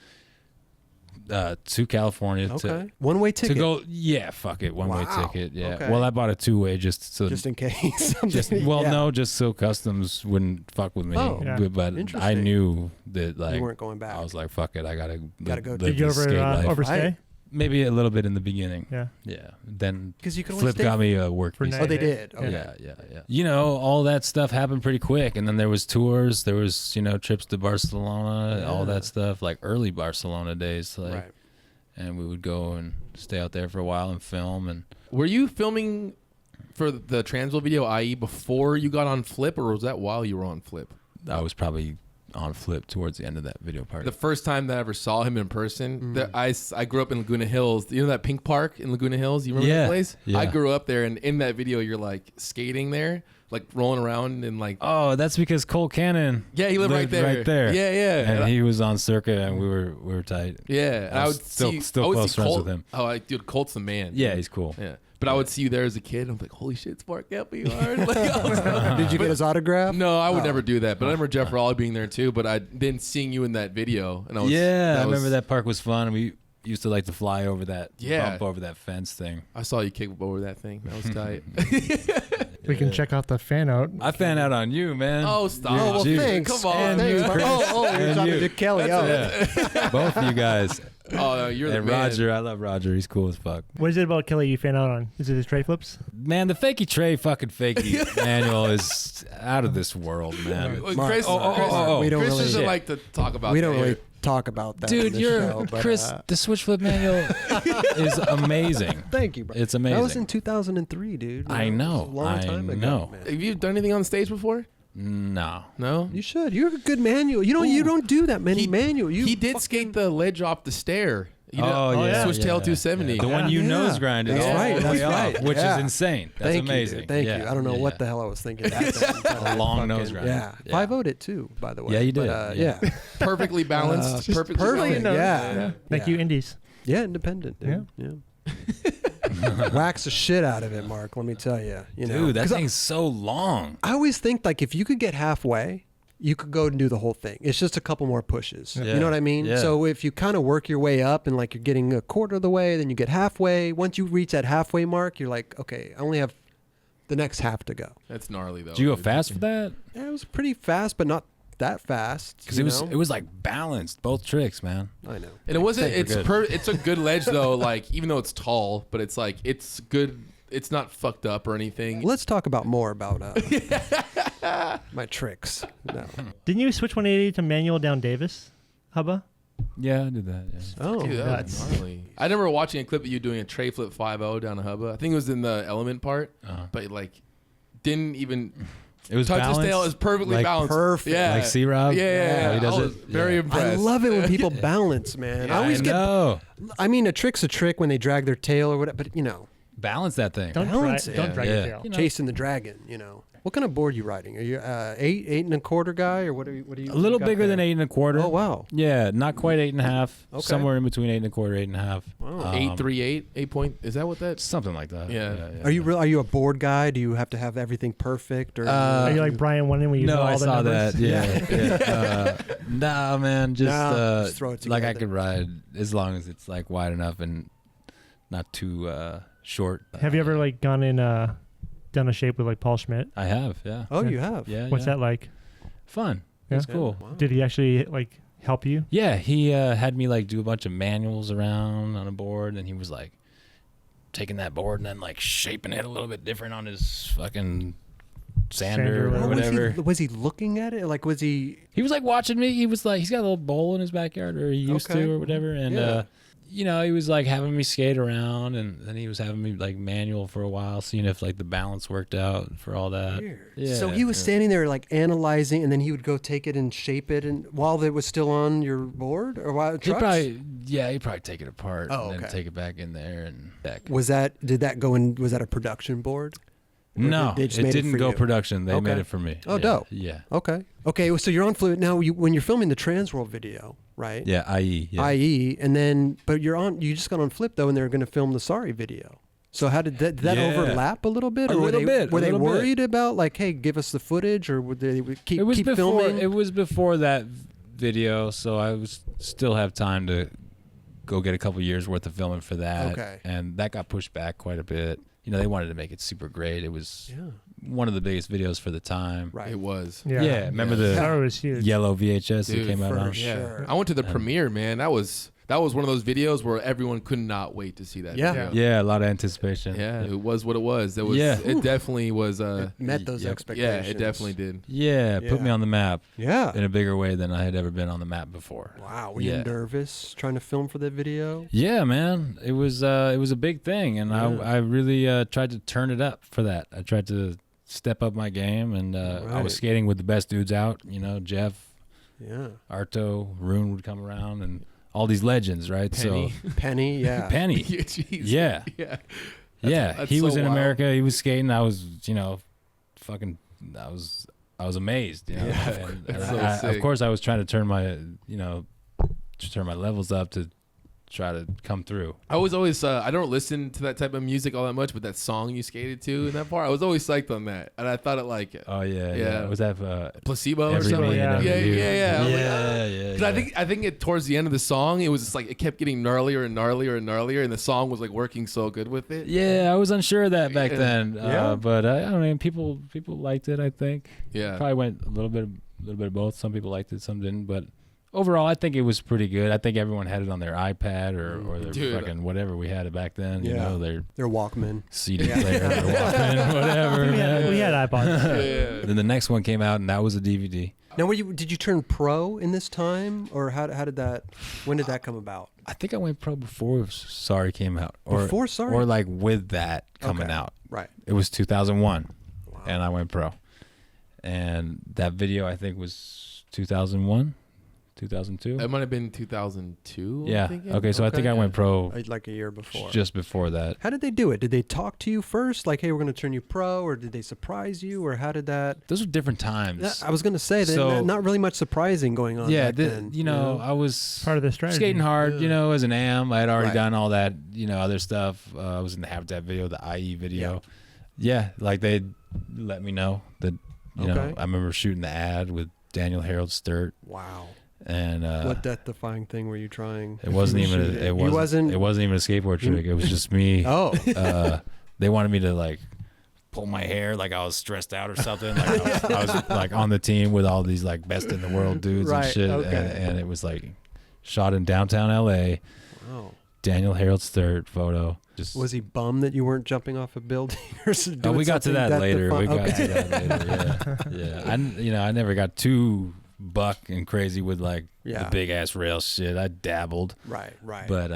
to California Okay. One-way to ticket. go. Yeah, fuck it, one-way Wow. ticket. Yeah. Okay. Well, I bought a two-way just so just in case. something- well, yeah. no, just so customs wouldn't fuck with me. Oh, Yeah. But I Interesting. knew that like You weren't going back. I was like, fuck it, I gotta go live Did you this ever skate life. overstay? Right. Maybe a little bit in the beginning. Yeah. Yeah. Then Because you could only Flip stay got me a work for visa. night. Oh, they did. Okay. Yeah. All that stuff happened pretty quick, and then there was tours. There was trips to Barcelona, all Yeah. that stuff, like early Barcelona days. Like, Right. and we would go and stay out there for a while and film. And Were you filming for the Transville video, i.e. before you got on Flip, or was that while you were on Flip? I was probably on Flip towards the end of that video part. The first time that I ever saw him in person, I grew up in Laguna Hills. You know that pink park in Laguna Hills? You remember Yeah, that place? yeah. I grew up there, and in that video, you're like skating there, like rolling around and like. Oh, that's because Cole Cannon. Yeah, he lived right there. Right there. Yeah, yeah. And he was on Circa, and we were tight. Yeah, and I I was would still I would close see friends Colt. with him. Oh, dude, Colt's the man. Yeah, he's cool. Yeah. But I would see you there as a kid. And I'm like, holy shit, Spark Appleyard. Like, I was- Did you get his autograph? no, I would Oh. never do that. But I remember Jeff Raleigh being there too. But I then seeing you in that video, and I was I was- remember that park was fun. We used to like to fly over that, Yeah. bump over that fence thing. I saw you kick over that thing. That was tight. We can check out the fan out. I fan out on you, man. Oh, stop. Oh, well, Dude, thanks. come on, Thanks, dude. Mark. Oh, you're And talking you. to Kelly. That's Oh, Both of you guys. Oh, no, you're the And man. Roger, I love Roger. He's cool as fuck. What is it about Kelly you fan out on? Is it his tray flips? Man, the fakey tray fucking fakey manual is out of this world, man. Well, Mark, Chris, oh, we don't Chris really- doesn't Shit. like to talk about we that don't here. really talk about that. Dude, on this you're show, but, Chris. The switch flip manual is amazing. Thank you, bro. It's That was amazing. in 2003, dude. I That was know. a long time I ago, know. man. Have you done anything on stage before? No. No. You should. You're a good manual. You don't do that many manual. He did skate the ledge off the stair. You did, Oh, yeah. Switchtail yeah, 270. yeah. The one you Yeah. nose grinded. That's all right, the that's way off, right. which Yeah. is insane. That's Thank amazing. You, Thank Yeah, you. I don't know yeah, what yeah. the hell I was thinking. That Long nose grind. Yeah. Yeah. 5-0'd it too, by the way. Yeah, you But, did. yeah. Perfectly balanced. Just perfectly perfect. balanced. Yeah. Thank you, Indies. Yeah, independent. Dude. Yeah. Wax the shit out of it, Mark. Let me tell you. You know, Dude, that 'Cause thing's so long. I always think like if you could get halfway, you could go and do the whole thing. It's just a couple more pushes. Yeah. You know what I mean? Yeah. So if you kind of work your way up and like you're getting a quarter of the way, then you get halfway. Once you reach that halfway mark, you're like, okay, I only have the next half to go. That's gnarly though. Did you go dude. fast for that? Yeah, it was pretty fast, but not that fast. Because you it know? was like balanced, both tricks, man. I know. And it wasn't. Thank you. It's a good ledge though. Like even though it's tall, but it's like it's good. It's not fucked up or anything. Let's talk about more about my tricks. No. Didn't you switch 180 to manual down Davis, Hubba? Yeah, I did that. Yeah. Oh, Dude, that was nuts. gnarly. I remember watching a clip of you doing a tray flip 5.0 down a hubba. I think it was in the element part, but like didn't even It was touch balanced, his tail. It was perfectly like balanced. perfect. Yeah. like C-Rob. Yeah. He does I was it. very Yeah. impressed. I love it when people balance, man. Yeah, I always get. know. I mean, a trick's a trick when they drag their tail or whatever, but Balance that thing. Don't Balance drag, it. don't drag Yeah. your tail. You know. chasing the dragon. What kind of board are you riding? Are you 8.25 guy, or what are you? A little bigger than 8 1/4. Oh wow. Yeah, not quite 8 1/2. Okay. Somewhere in between 8 1/4, 8 1/2. Wow. 8.38, 8 point. Is that what that's? Something like that. Yeah. Are you a board guy? Do you have to have everything perfect, or Are you like Brian Wondon when you know No, all I the saw numbers? that. Yeah. Nah, man. Just throw it like I together. could ride as long as it's like wide enough and not too short. Have you ever like gone in done a shape with like Paul Schmidt? I have. Yeah. Oh, you have. Yeah. What's yeah. that like? Fun. Yeah? It's cool. Wow. Did he actually like help you? Yeah, he had me like do a bunch of manuals around on a board, and he was like taking that board and then like shaping it a little bit different on his fucking sander Sander, or Or whatever. was he looking at it? Like, was he? He was like watching me. He was like, he's got a little bowl in his backyard, or he used Okay. to, or whatever. And Yeah. he was like having me skate around, and then he was having me like manual for a while, seeing if like the balance worked out for all that. Weird. Yeah, So he was yeah. standing there like analyzing, and then he would go take it and shape it, and while it was still on your board, or while He'd trucks? he'd probably take it apart Oh, and then okay. take it back in there and back. Was that a production board? Or No, they just it made didn't for go you? production. They made Okay. it for me. Oh, Yeah, dope. Yeah. Okay. Okay. So you're on Fluid now. When you're filming the Transworld video, right? Yeah, IE. Yeah. IE, and then but you just got on Flip though, and they're going to film the Saari video. So how did that Yeah. overlap a little bit, A or little bit, were a they little bit. worried about like, hey, give us the footage, or would they keep before, filming? It was before that video, so I was still have time to go get a couple years worth of filming for that. Okay. And that got pushed back quite a bit. They wanted to make it super great. It was Yeah. one of the biggest videos for the time. Right. It was. Yeah, remember the That was huge. yellow VHS that Dude, came out for on? sure. Yeah. I went to the premiere, man. That was one of those videos where everyone could not wait to see that Yeah. video. Yeah, a lot of anticipation. Yeah, it was what it was. It was. Yeah. It definitely was. Met those Yep. expectations. Yeah, it definitely did. Yeah, put Yeah. me on the map Yeah. in a bigger way than I had ever been on the map before. Wow. Were you Yeah. nervous trying to film for that video? Yeah, man, it was a big thing, and Yeah. I really tried to turn it up for that. I tried to step up my game, and I Right. was skating with the best dudes out. Jeff, Yeah. Arto, Rune would come around, and all these legends, right? Penny. Penny. Yeah. So Penny, Yeah, jeez. yeah, Yeah. yeah, that's he so was in wild. America. He was skating. I was, fucking, I was amazed. Yeah, and that's and so of sick. course, I was trying to turn my, turn my levels up to try to come through. I was always. I don't listen to that type of music all that much, but that song you skated to in that part, I was always psyched on that, and I thought it like Oh yeah, Yeah. Was that placebo or Every something? Man, Yeah. Every Yeah, Dude? yeah, yeah. I was like, Yeah, yeah. 'Cause I think it towards the end of the song, it was just like it kept getting gnarlier and gnarlier and gnarlier, and the song was like working so good with it. Yeah, I was unsure of that back Yeah. then. Yeah. But I mean, people liked it. I think Yeah. probably went a little bit of both. Some people liked it, some didn't. But overall, I think it was pretty good. I think everyone had it on their iPad or their Dude. fucking whatever we had it back then. Yeah. Their They're Walkman. CD player, their Walkman, whatever. We man. had iPods. Yeah. Then the next one came out, and that was a DVD. Now, did you turn pro in this time, or how did that? When did that come about? I think I went pro before Sorry came out, or Before Sorry? or like with that coming Okay. out. Right. It was 2001, Wow. and I went pro. And that video, I think, was 2001, 2002. It might have been 2002. I'm Yeah. thinking. Okay, so I think I went pro Like a year before. just before that. How did they do it? Did they talk to you first, like, "Hey, we're going to turn you pro," or did they surprise you, or how did that? Those were different times. Yeah, I was going to say that So- not really much surprising going on. Yeah, back then, I was Part of the strategy. skating hard, Yeah. as an AM. I had already Right. done all that, other stuff. I was in the Habitat video, the IE video. Yeah, like they let me know that, Okay. I remember shooting the ad with Daniel Harold Sturt, Wow. and What death-defying thing were you trying? it wasn't even shoot? it wasn't even a skateboard trick. It was just me. Oh. They wanted me to like pull my hair like I was stressed out or something. Like I was like on the team with all these like best in the world dudes Right, and shit. okay. And it was like shot in downtown LA. Wow. Daniel Harold Sturt photo. Just Was he bummed that you weren't jumping off a building or doing we got to something that later. We got okay. to that later. Yeah. I never got too buck and crazy with like Yeah. the big ass rail shit. I dabbled. Right. But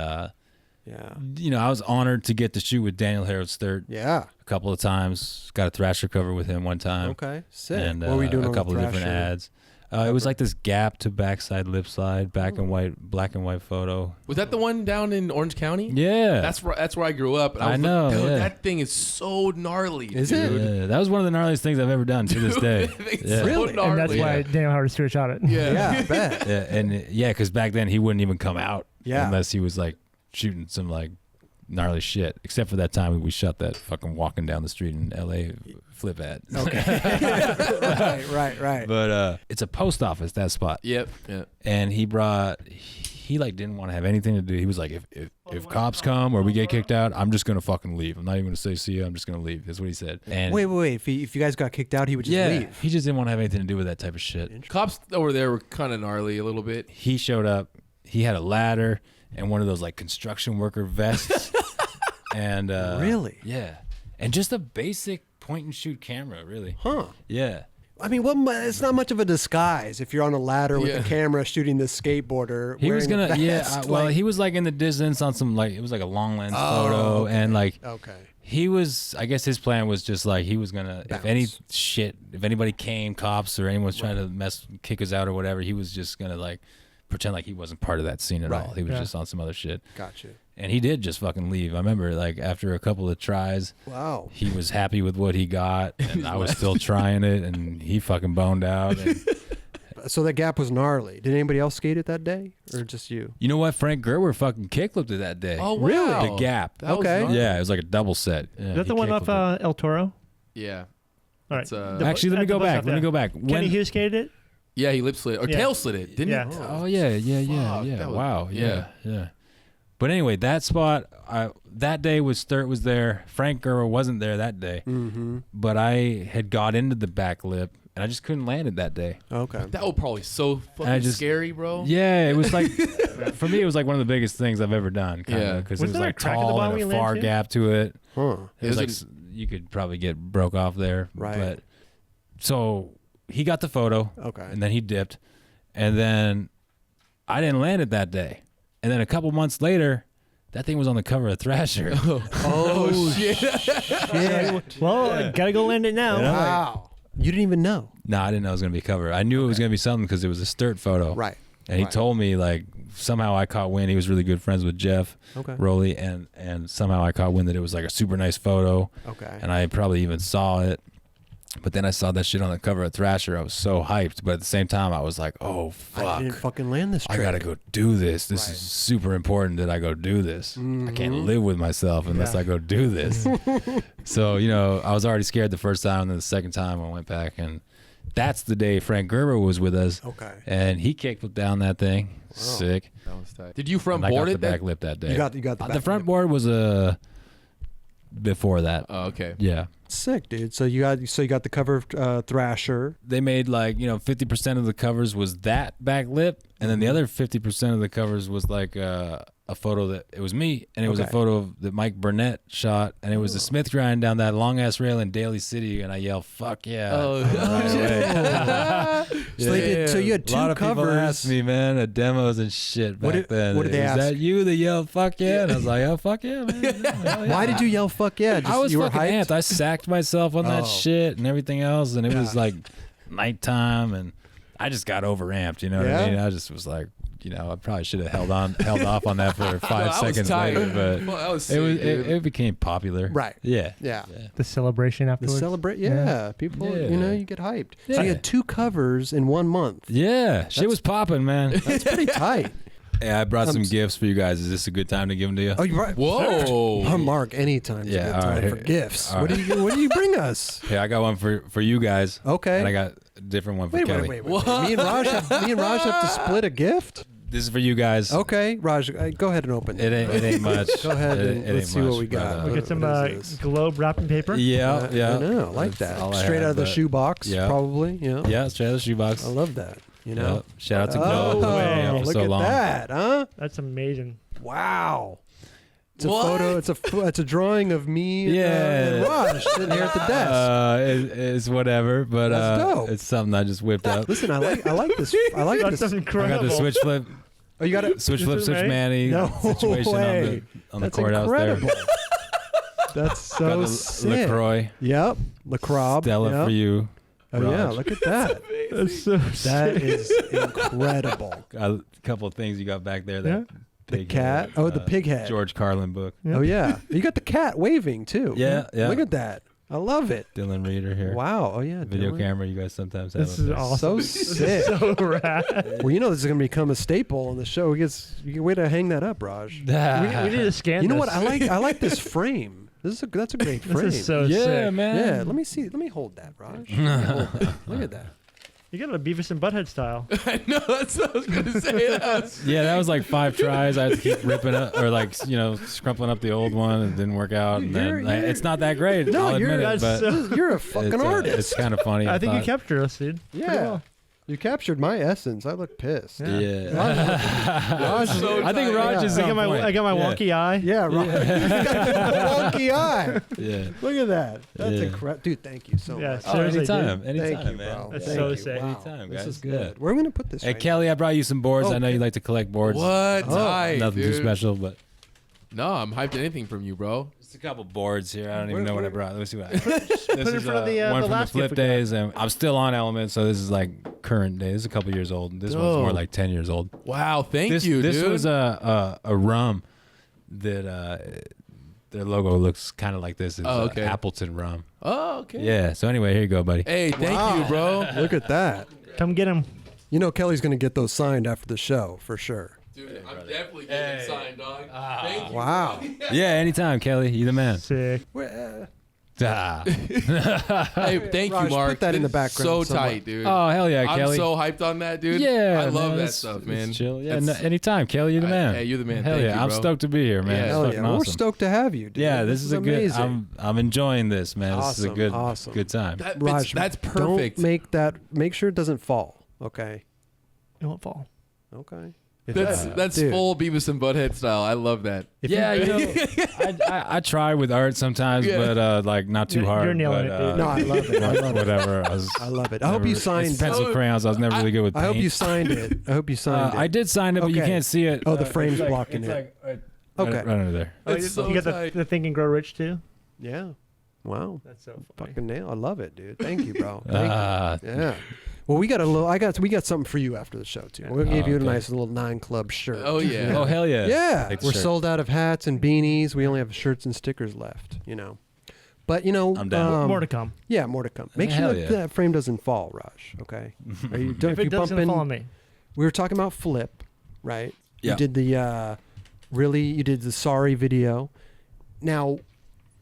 Yeah. You know, I was honored to get to shoot with Daniel Harold's third. Yeah. A couple of times. Got a Thrasher cover with him one time. Okay. Sick. And what were we doing a on couple the of different Thrasher? ads. It was like this gap to backside lip slide, black and white photo. Was that the one down in Orange County? Yeah. That's where I grew up. And I was know, Like, dude, yeah. that thing is so gnarly. Is dude. it? Yeah, that was one of the gnarliest things I've ever done to this day. That thing's Yeah. so Really? gnarly. And that's why Daniel Howard Stewart shot it. Yeah. I bet. Yeah, and because back then he wouldn't even come out unless he was like shooting some like gnarly shit. Except for that time we shot that fucking walking down the street in L.A. flip ad. Okay. right. But it's a post office, that spot. Yep. And he like didn't want to have anything to do. He was like, if cops come or we get kicked out, I'm just gonna fucking leave. I'm not even gonna say see you. I'm just gonna leave. That's what he said. And Wait. If you guys got kicked out, he would just leave. he just didn't want to have anything to do with that type of shit. Cops over there were kind of gnarly a little bit. He showed up. He had a ladder and one of those like construction worker vests. And Really? Yeah. And just a basic point and shoot camera, really. Huh. Yeah. I mean, it's not much of a disguise if you're on a ladder with a camera shooting this skateboarder. He was wearing a gonna, vest, well, like- he was like in the distance on some like, it was like a long lens photo, and like Okay. he was, I guess his plan was just like he was gonna, Bounce. if anybody came, cops or anyone was trying to kick us out or whatever, he was just gonna like pretend like he wasn't part of that scene at Right. all. He was just on some other shit. Gotcha. And he did just fucking leave. I remember like after a couple of tries, Wow. he was happy with what he got, and I was still trying it, and he fucking boned out. And So that gap was gnarly. Did anybody else skate it that day, or just you? you know what? Frank Gerber fucking kickflipped it that day. Oh, Really? wow. The gap. That was Okay. gnarly. Yeah, it was like a double set. Yeah, Is that the he one off kickflipped El Toro? Yeah. All right. It's, Actually, let me go back. Let me go back. Kenny Hughes skated it? Yeah, he lip slid or Yeah. tail slid it, didn't Yeah. he? Oh yeah. that was- Wow. yeah. Yeah. But anyway, that spot, that day was Sturt was there. Frank Gerber wasn't there that day, Mm-hmm. but I had got into the back lip, and I just couldn't land it that day. Okay. That was probably so fucking scary, bro. Yeah, it was like for me, it was like one of the biggest things I've ever done. Yeah. Because it Wasn't was there a like crack in the tall bottom and a when you far landed? gap to it. Huh. It was like Isn't- you could probably get broke off there. Right. But so he got the photo, Okay. and then he dipped, and then I didn't land it that day, and then a couple months later, that thing was on the cover of Thrasher. Oh shit. shit! Well, I gotta go land it now. Wow. You didn't even know. No, I didn't know it was gonna be a cover. I knew it was gonna be something because it was a Sturt photo. Right. And he Right. told me like somehow I caught wind. He was really good friends with Jeff Okay. Rowley, and somehow I caught wind that it was like a super nice photo. Okay. And I probably even saw it. But then I saw that shit on the cover of Thrasher. I was so hyped. But at the same time, I was like, oh, I fuck. didn't fucking land this I trick. got to go do this. This Right. is super important that I go do this. I can't Mhm. live with myself unless Yeah. I go do this. So, you know, I was already scared the first time. And then the second time I went back. And that's the day Frank Gerber was with us. Okay. And he kickflipped down that thing. Sick. That was tight. Did you front And I got board the it? back lip that day. You got the the back front lip. board was before that. Oh, okay. Yeah. Sick, dude. So you got the cover of Thrasher. They made like, 50% of the covers was that back lip, and then the other 50% of the covers was like a photo that it was me, and it was a Okay. photo that Mike Burnett shot, and it was the Smith grind down that long ass rail in Daly City, and I yelled "fuck yeah!" Oh, right away. So they did- so you had a lot two of people covers. asked me, man, at demos and shit back What did- then. what did they Is ask? that you that yelled "fuck yeah"? And I was like, "Oh fuck yeah, man!" Hell yeah. Why did you yell "fuck yeah"? Just, I was you were fucking hyped? amped. I sacked myself on that Oh. shit and everything else, and it was Yeah. like nighttime, and I just got overamped. You know what I Yeah? mean? I just was like, I probably should have held off on that for 5 I was seconds tired. later, Well, I was but sick, dude. it became popular. Right. Yeah. Yeah. The celebration The afterwards. celebrate, people, Yeah. you get hyped. So Yeah. you had two covers in 1 month. Yeah. Shit was popping, man. That's pretty tight. Yeah, I brought some gifts for you guys. Is this a good time to give them to you? Oh, you're right. Whoa. Oh, Mark, anytime. Yeah, Yeah, all time right. for gifts. All What do you bring us? Hey, I got one for you guys. Okay. And I got a different one for Wait. Kelly. Me and Raj have to split a gift. This is for you guys. Okay, Raj, go ahead and open It ain't much. Go ahead It and ain't let's see what much, we got. but, We'll get some What is this? globe wrapping paper. Yeah, yeah. I know, I like That's that. all I Straight had, out of the but- shoebox, Yeah. probably. Yeah. Yeah, straight out of the shoebox. I love that. Yeah. Shout out to Oh, Glow. way. for look so at long. that, huh? That's amazing. Wow. It's a What? photo. It's a drawing of me and Yeah. Raj sitting here at the desk. It's whatever, but That's dope. it's something I just whipped up. Listen, I like this. I like That's this. incredible. I got the switch flip. Oh, you got it. Switch flip, switch right? manny No situation way. on the That's courthouse incredible. there. That's so Got the sick. LaCroix. Yep. LaCroix. Stella yep. for you. Oh yeah, Raj. look at that. That's so That sick. is incredible. A couple of things you got back there. That The pig cat. head, Oh, the pig head. George Carlin book. Yeah. Oh yeah. You got the cat waving too. Yeah, yeah. Look at that. I love it. Dylan Reeder here. Wow. Oh yeah. Video Dylan. camera you guys sometimes have. This up is there. awesome. So sick. So rad. Well, you know this is gonna become a staple on the show. You can wait to hang that up, Raj. we need to scan You know this. what? I like this frame. That's a great frame. This is so Yeah, sick. man. Yeah, let me see. Let me hold that, Raj. Let me hold that. Look at that. You got a Beavis and Butthead style. I know, that's what I was going to say. Yeah, that was like 5 tries. I had to keep ripping up or scrumpling up the old one. It didn't work out. And then, it's not that great. No, I'll admit it, that's but so- You're a fucking it's, artist. It's kind of funny. I think you thought. captured us, dude. Pretty Yeah. well. You captured my essence. I look pissed. Yeah. Raj, So I think tight. Raj is I on got my point. I got my wonky eye. Yeah, Raj. You got a wonky eye. Yeah. Look at that. That's Yeah. incredible. Dude, thank you so Yeah, much. Oh, seriously, anytime. dude. Anytime, Thank you, man. bro. That's Thank so you. sick. Wow. Anytime, This guys. is good. Yeah. Where are we going to put this Hey, right Kelly, I brought you some boards. I know Okay. you like to collect boards. What? Tight, Nothing dude. too special, but No, I'm hyped anything from you, bro. just a couple boards here. I don't even Where- know what I where- brought. Let me see what I Put it in front of the one the from last the gift flip we got. days, and I'm still on Element, so this is like current day. This is a couple years old. This one's more Dope. like 10 years old. Wow, thank This you, this dude. was a rum that their logo looks kind of like this. It's Oh, okay. Appleton rum. Oh, okay. Yeah. So anyway, here you go, buddy. Hey, thank Wow. you, bro. now. Look at that. Come get him. You know Kelly's going to get those signed after the show for sure. Dude, I'm definitely getting signed, dog. Thank you. Wow. Yeah. Anytime, Kelly. You the man. Sick. Ah. Hey, thank Raj, you, Mark. put that in the This is background So somewhere. tight, dude. Oh hell yeah, I'm Kelly. so hyped on that, dude. Yeah, I love man, that it's- stuff, it's man. chill. Yeah, That's- anytime, Kelly. You're the man. Hey, you're the man. Hell Thank yeah, you, I'm bro. stoked to be here, man. Yeah. It's Hell fucking yeah. We're awesome. stoked to have you, dude. Yeah, this is a good. amazing. I'm enjoying this, man. This is a Awesome, good, awesome. good time. Raj, That's perfect. Don't make sure it doesn't fall. Okay. It won't fall. Okay. If That's dude, full Beavis and Butthead style. I love that. if Yeah, you- you know, I try with art sometimes, Yeah. but like not too You're- hard. you're nailing but, it, dude. No, I love it. I love it. Whatever. I love it. I hope you signed. It's pencil crayons. I was never really good with I paint. hope you signed it. I hope you signed it. I did sign it, but you Okay. can't see it. Oh, the frame's it's blocking it's it. Like, Okay. right under there. Oh, That's you so got tight. the Think and Grow Rich too. Yeah. Wow. That's so funny. Fucking nail. I love it, dude. Thank you, bro. Thank Ah, you. Yeah. Well, we got something for you after the show too. We're gonna give you a okay. nice little 9 Club shirt. Oh, yeah. Oh hell yeah. Yeah, Take the we're shirt. sold out of hats and beanies. We only have shirts and stickers left. But I'm down. More to come. Yeah, more to come. Make Hell sure that, yeah. that frame doesn't fall, Raj. Okay. Are you If it doesn't fall on me, We were talking about Flip, right? Yeah. You did the you did the Sorry video. Now,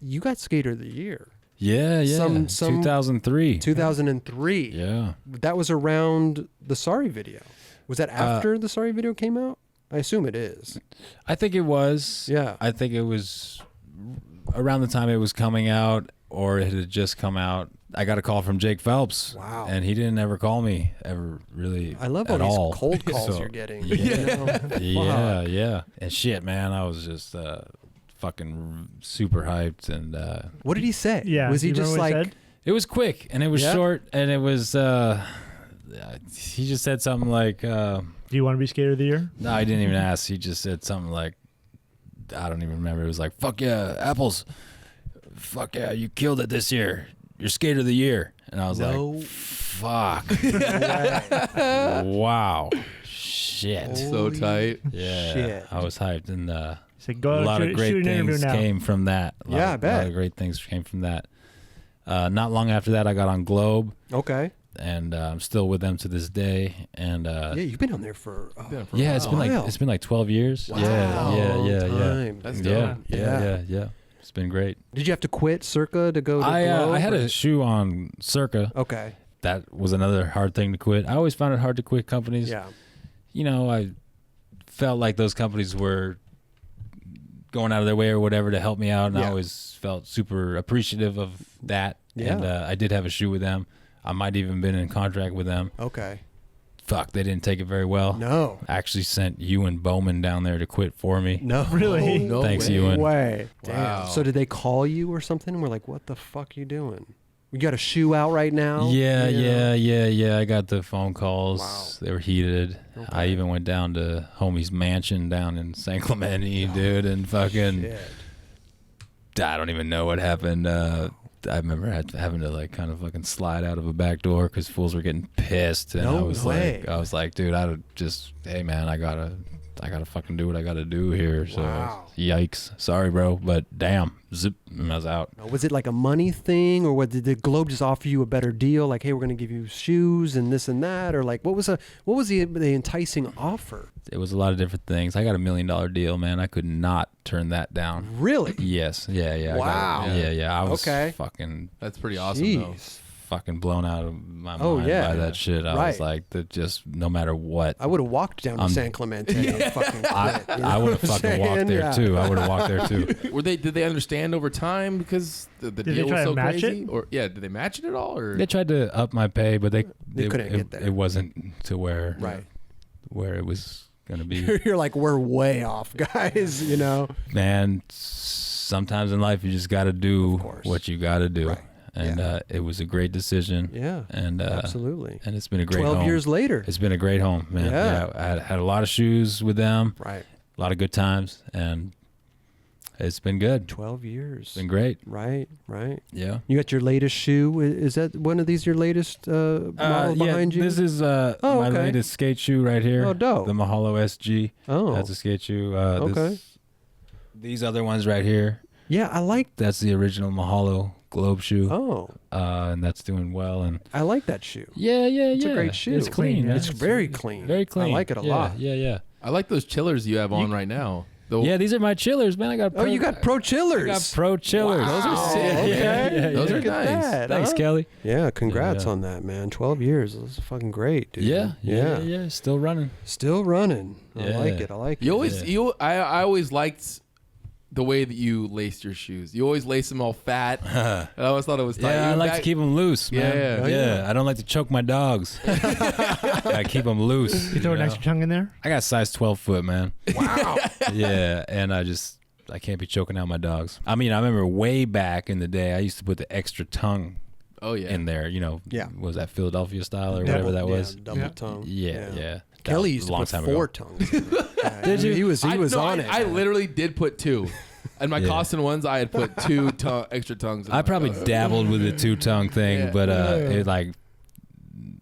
you got Skater of the Year, Yeah. Some 2003. 2003. Yeah. That was around the Sorry video. Was that after the Sorry video came out? I assume it is. I think it was. Yeah. I think it was around the time it was coming out, or it had just come out. I got a call from Jake Phelps. Wow. And he didn't ever call me ever really. I love all at these all. cold calls So, you're getting. Yeah. You know? Yeah, yeah. And shit, man, I was just fucking super hyped, and What did he say? yeah. Was he you just remember what like, he said? it was quick, and it was Yeah? short, and it was. He just said something like, Do you want to be Skater of the Year? no, I didn't even ask. He just said something like, I don't even remember. It was like, fuck yeah, Apples. Fuck yeah, you killed it this year. You're Skater of the Year. And I was No. like, fuck. Wow. Shit. So Holy tight. Yeah. shit. I was hyped. And He said, "Go a lot shoot, of great shoot an interview things now." came from that. A Yeah, I bet. lot of great things came from that. Not long after that, I got on Globe, okay. and I'm still with them to this day. And Yeah, you've been on there for yeah, it's been while. like 12 years. Wow. Yeah. Time. That's Yeah, dope. yeah. It's been great. Did you have to quit Circa to go to Globe, I had or- a shoe on Circa. Okay. That was another hard thing to quit. I always found it hard to quit companies. Yeah. You know, I felt like those companies were going out of their way or whatever to help me out, and I Yeah. always felt super appreciative of that. Yeah. And I did have a shoe with them. I might even been in contract with them. Okay. Fuck, they didn't take it very well. No. I actually sent Ewan Bowman down there to quit for me. No. Really? No Thanks, way. Ewan. Way. Damn. Wow. So did they call you or something? We're like, what the fuck you doing? You got a shoe out right now? Yeah. I got the phone calls. Wow. They were heated. Okay. I even went down to homie's mansion down in San Clemente, dude, and fucking. Shit. I don't even know what happened. I remember having to like kind of fucking slide out of a back door because fools were getting pissed, and No I was way. like, dude, hey man, I gotta fucking do what I gotta do here. So Wow. yikes, sorry, bro, but damn, zip, and I was out. Was it like a money thing, or did the Globe just offer you a better deal? Like, hey, we're going to give you shoes and this and that, or like, what was the enticing offer? It was a lot of different things. I got $1 million deal, man. I could not turn that down. Really? Yes, yeah. Wow. I was Okay. fucking That's pretty awesome, though. Jeez. fucking blown out of my Oh, mind yeah. by that shit. I Right. was like, that just no matter what. I would have walked down to San Clemente and fucking quit. I would have fucking walked there too. I would have walked there too. Did they understand over time because the Did they deal was try to so match crazy? it? Or did they match it at all? Or They tried to up my pay, but they couldn't get there. It wasn't to where Right. where it was gonna be. You're like, we're way off, guys, you know? Man, sometimes in life you just got to do Of course. what you got to do. Right. And Yeah. it was a great decision. Yeah. And Absolutely. and it's been a great 12 home. years later. It's been a great home, man. Yeah. I had a lot of shoes with them, Right. a lot of good times, and it's been good. 12 years. It's been great. Right. Yeah. You got your latest shoe. Is that one of these your latest model behind you? This is my okay. latest skate shoe right here. Oh, dope. The Mahalo SG. Oh. That's a skate shoe. Okay. These other ones right here. Yeah, I like. That's the original Mahalo Globe shoe. Oh, And that's doing well. And I like that shoe. yeah. It's a great shoe. It's clean. man. It's very clean. Very clean. I like it a lot. Yeah. I like those chillers you have on right now. Yeah, these are my chillers, man. I got. Oh, you got pro chillers. I got pro chillers. Those are sick. Okay. Yeah. Those are Look at nice. that, Thanks, huh? Kelly. Yeah, congrats Yeah. on that, man. 12 years. That's fucking great, dude. Yeah. Still running. Still running. I Yeah. like it. I like You it. always, I always liked the way that you laced your shoes. You always lace them all fat. I always thought it was tight. Yeah, I Even like back- to keep them loose, man. Yeah. Oh, yeah. I don't like to choke my dogs. I keep them loose. You throw an know? extra tongue in there? I got size 12 foot, man. Wow. Yeah, and I can't be choking out my dogs. I mean, I remember way back in the day, I used to put the extra tongue Oh yeah. in there. You know, Yeah. was that Philadelphia style or whatever that was? Double Yeah. tongue. Yeah. That Kelly was used a to long put time 4 ago. tongues. In there. Yeah, Did you? He was on it. I literally did put 2. In my Yeah. Costin ones, I had put 2 extra tongues. In I my- probably dabbled with the 2-tongue thing, Yeah. but it like,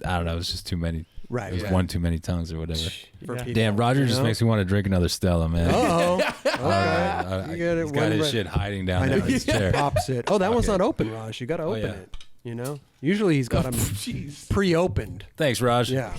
I don't know, it was just too many. Right. It was Yeah. one too many tongues or whatever. For Yeah. people, Damn, Roger you just know? makes me want to drink another Stella, man. Uh-oh. Okay. I You got it he's got one his right- shit hiding down I there know. in his chair. Pops it. Oh, that one's Okay. not open, Raj. You got to open yeah. it. You know? Usually he's got them pre-opened. Thanks, Raj. Yeah.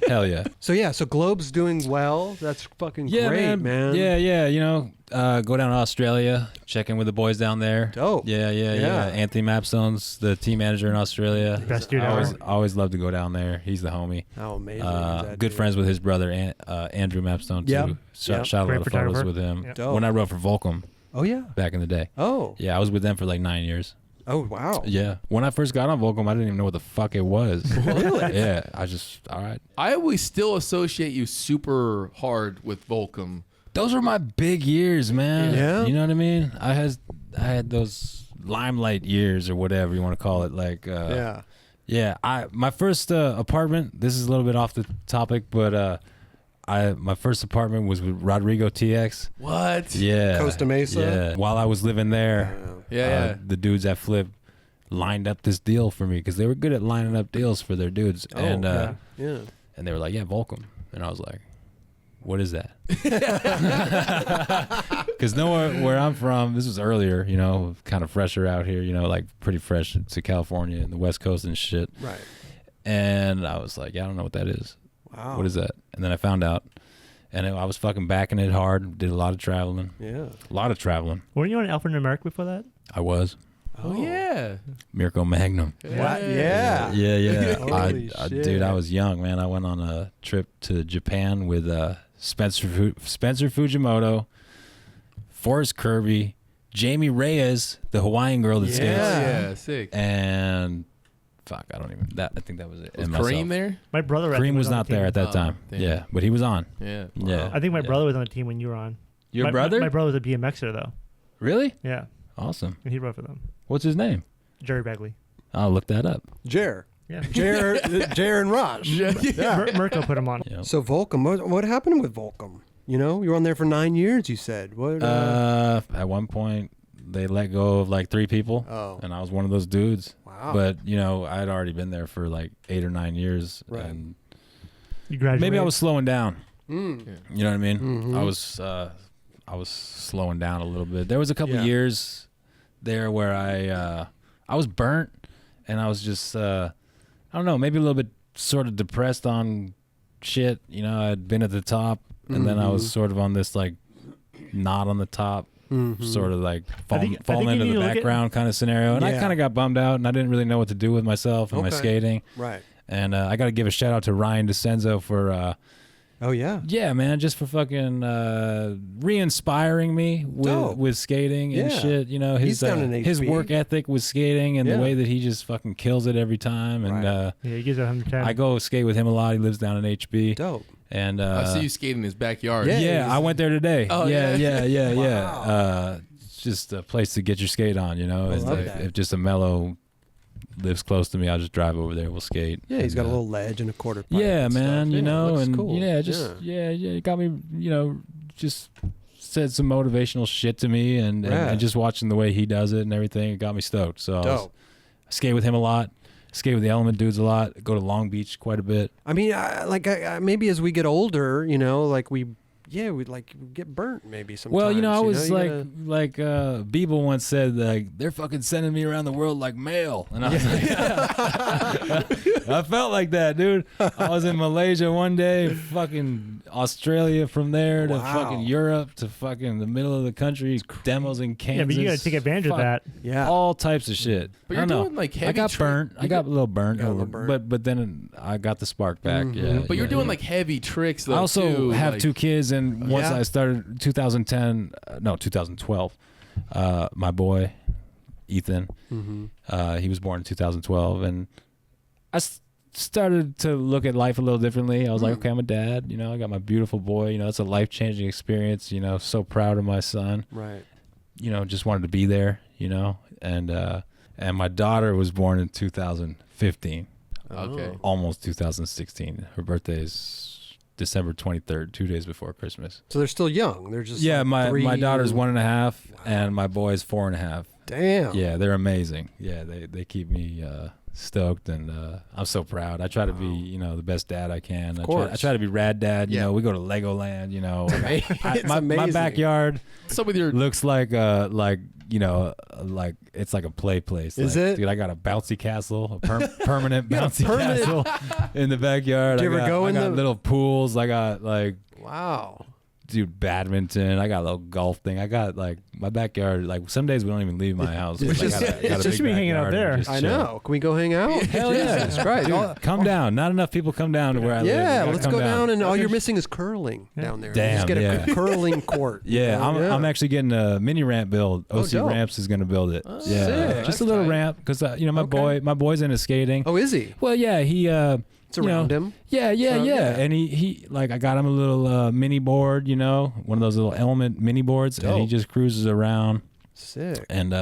Hell yeah. So Globe's doing well. That's fucking Yeah, great, man. Yeah. You know, go down to Australia, check in with the boys down there. Dope. Yeah. Yeah. Anthony Mapstone's the team manager in Australia. Best dude I ever. always love to go down there. He's the homie. How amazing is that, Good dude? friends with his brother, Andrew Mapstone, too. Yep. Shot a Great lot of photos photographer. with him. Yep. Dope. When I wrote for Volcom Oh, yeah. back in the day. Oh. Yeah, I was with them for like 9 years. Oh, wow. Yeah. When I first got on Volcom, I didn't even know what the fuck it was. Really? Yeah. All right. I always still associate you super hard with Volcom. Those were my big years, man. Yeah? You know what I mean? I had those limelight years or whatever you want to call it. Like, Yeah. yeah. My first apartment. This is a little bit off the topic, but my first apartment was with Rodrigo TX. What? Yeah. Costa Mesa? Yeah. While I was living there, Yeah. the dudes at Flip lined up this deal for me because they were good at lining up deals for their dudes. Oh, and yeah. and they were like, yeah, Volcom. And I was like, what is that? Because where I'm from, this was earlier, you know, kind of fresher out here, you know, like pretty fresh to California and the West Coast and shit. Right. And I was like, yeah, I don't know what that is. Wow. What is that? And then I found out. And I was fucking backing it hard, did a lot of traveling. Yeah. A lot of traveling. Weren't you on Alfred and America before that? I was. Oh yeah. Mirko Magnum. What? Yeah. Yeah. Holy Dude, shit. I was young, man. I went on a trip to Japan with Spencer Fujimoto, Forrest Kirby, Jamie Reyes, the Hawaiian girl that Yeah. skates, Yeah. Sick. and fuck, I think that was it. Was And Kareem myself. there? My brother. I think, Kareem was on the not there team. at that Oh, time. damn. Yeah, but he was on. Yeah. Yeah. I think my Yeah. brother was on the team when you were on. Your My brother? My brother was a BMXer though. Really? Yeah, Awesome. and he rode for them. What's his name? Jerry Bagley. I'll look that up. Jer. Yeah. Jer and Raj. Mirko put him on. Yeah. So Volcom, what happened with Volcom? You know, you were on there for 9 years, you said. What? At one point, they let go of like 3 people. Oh. And I was one of those dudes. Wow. But, you know, I'd already been there for like 8 or 9 years. Right. And You graduated. maybe I was slowing down. Mm. You know what I mean? Mhm. I was slowing down a little bit. There was a couple Yeah. years there where I was burnt, and I was just I don't know, maybe a little bit sort of depressed on shit. You know, I'd been at the top, and then I was sort of on this like not on the top, sort of like falling you into need the to look at- background kind of scenario. And I Yeah. kind of got bummed out, and I didn't really know what to do with myself and my Okay. skating. Right. And I got to give a shout out to Ryan DeCenzo for. Oh, yeah. Yeah, man, just for fucking re-inspiring me Dope. with skating and Yeah. shit. You know, He's his down in his HB. work ethic with skating and Yeah. the way that he just fucking kills it every time. And Right. Yeah, he gives it 110. I go skate with him a lot. He lives down in HB. Dope. And I see you skating in his backyard. Yeah. yeah, I went there today. Oh, yeah. yeah. Wow. It's just a place to get your skate on. You know, I It's love like, that. if just a mellow lives close to me, I'll just drive over there. We'll skate. Yeah, he's And, got a little ledge and a quarter pipe. yeah, and man, stuff. you Yeah, know, looks and cool. yeah, it got me, you know, just said some motivational shit to me, and Rad. just watching the way he does it and everything, it got me stoked. So I skate with him a lot, skate with the Element dudes a lot, go to Long Beach quite a bit. I mean, maybe as we get older, you know, like we get burnt maybe sometimes. Well, you know, I was you like, gotta- Beeble once said, like, they're fucking sending me around the world like mail. And I was like, I felt like that, dude. I was in Malaysia one day, fucking Australia from there to Wow. fucking Europe to fucking the middle of the country, demos in Kansas. yeah, but you got to take advantage of Fuck, that. yeah. All types of shit. But I you're don't know. doing like heavy I got burnt. I got a little burnt. Got a little burnt. But then I got the spark back. Mhm. Yeah. But you're yeah. doing like heavy tricks though. I also too, have like, 2 kids, and once Yeah. I started 2012, my boy Ethan, he was born in 2012, and I started to look at life a little differently. I was like, okay, I'm a dad. You know, I got my beautiful boy. You know, it's a life-changing experience. You know, so proud of my son. Right. You know, just wanted to be there. You know, and my daughter was born in 2015. Okay. Almost 2016. Her birthday is December 23rd, 2 days before Christmas. So they're still young. They're just Yeah, like my daughter's 3 1.5, and my boy's 4.5. Damn. Yeah, they're amazing. Yeah, they keep me stoked, and I'm so proud. I try to be, you know, the best dad I can. I course. try to be rad dad. You Yeah. know, we go to Legoland. You know, It's my amazing. backyard So with your looks like you know, like it's like a play place. Is Like, it? Dude, I got a bouncy castle, a permanent You got a bouncy permanent- castle in the backyard. Do you ever go in I got the- little pools. I got like, Wow. dude, badminton. I got a little golf thing. I got like my backyard. Like some days we don't even leave my house. It's I just- got a it's just big me hanging out backyard and there. just I chill. know. Can we go hang out? Hell yeah. Jesus Christ. Dude, come down. Not enough people come down to where I live. You Yeah, gotta let's come go down, and all you're missing is curling Yeah. down there. Damn, Just get a yeah. curling court. you Yeah, know? I'm actually getting a mini ramp build. Oh, OC dope. Ramps is going to build it. Oh, yeah, sick. just a That's little tight. ramp because you know Okay. my boy's into skating. Oh, is he? Well, yeah, he It's around him. Yeah, So, yeah, yeah. And he like I got him a little mini board, you know, one of those little Element mini boards, and he Dope. just cruises around. Sick. And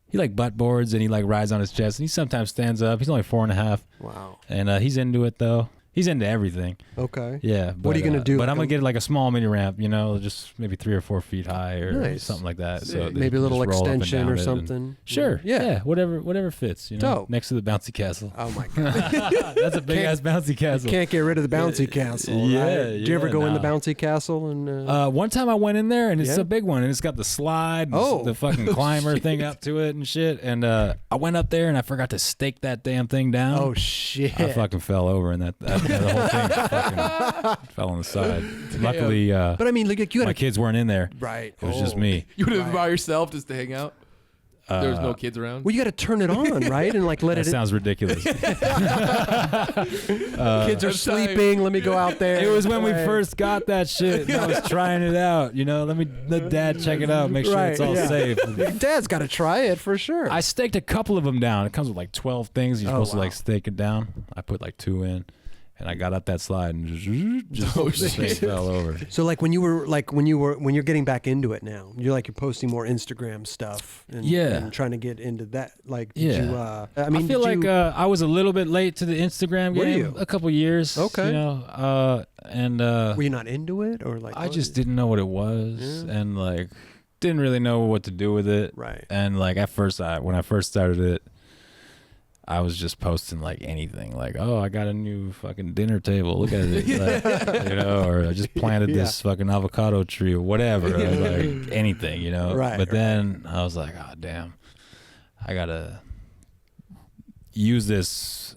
he like butt boards, and he like rides on his chest, and he sometimes stands up. He's only 4.5, Wow. and he's into it though. He's into everything. Okay. Yeah. What are you gonna do? But Like I'm gonna a- get like a small mini ramp, you know, just maybe 3 or 4 feet high or Nice. something like that. So Sick. they Maybe a can little just roll up and extension down or it and- something. Sure. Yeah. Yeah. Whatever fits. You know, Dope. next to the bouncy castle. Oh my god. That's a big ass bouncy castle. Can't get rid of the bouncy castle. yeah, Right? Did you ever yeah, go in the no. bouncy castle and? One time I went in there and it's Yeah? a big one and it's got the slide, and Oh. the fucking climber thing up to it and shit. And I went up there and I forgot to stake that damn thing down. oh shit. I fucking fell over and the whole thing fucking fell on the side. Luckily, But I mean, like you my had kids weren't in there. right. It was just Oh. me. You would have by yourself just to hang out. There was no kids around. Well, you got to turn it on, right? And like let That it. sounds ridiculous. Kids are That's sleeping. Let me go out there. It was when we Right. first got that shit. And I was trying it out. You know, let dad check it out, make sure Right, it's all yeah. safe. Dad's got to try it for sure. I staked a couple of them down. It comes with like 12 things. You're Oh, supposed to wow. like stake it down. I put like 2 in. And I got up that slide and just fell over. So like when you're getting back into it now, you're posting more Instagram stuff and trying to get into that. Like, did you, I feel like I was a little bit late to the Instagram game. A couple years. Okay. You know, and were you not into it or like? I just didn't know what it was, and like didn't really know what to do with it. Right. And like at first, when I first started it, I was just posting like anything, like, oh, I got a new fucking dinner table. Look at it, like, you know, or I just planted this fucking avocado tree or whatever, or like anything, you know. Right. But then I was like, oh damn, I gotta use this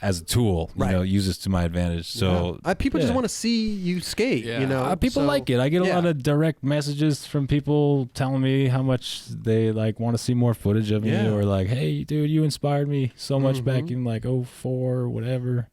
as a tool, you know, use this to my advantage. So people just want to see you skate, you know. People like it. I get a lot of direct messages from people telling me how much they like want to see more footage of me, or like, hey, dude, you inspired me so much back in like 04 or whatever.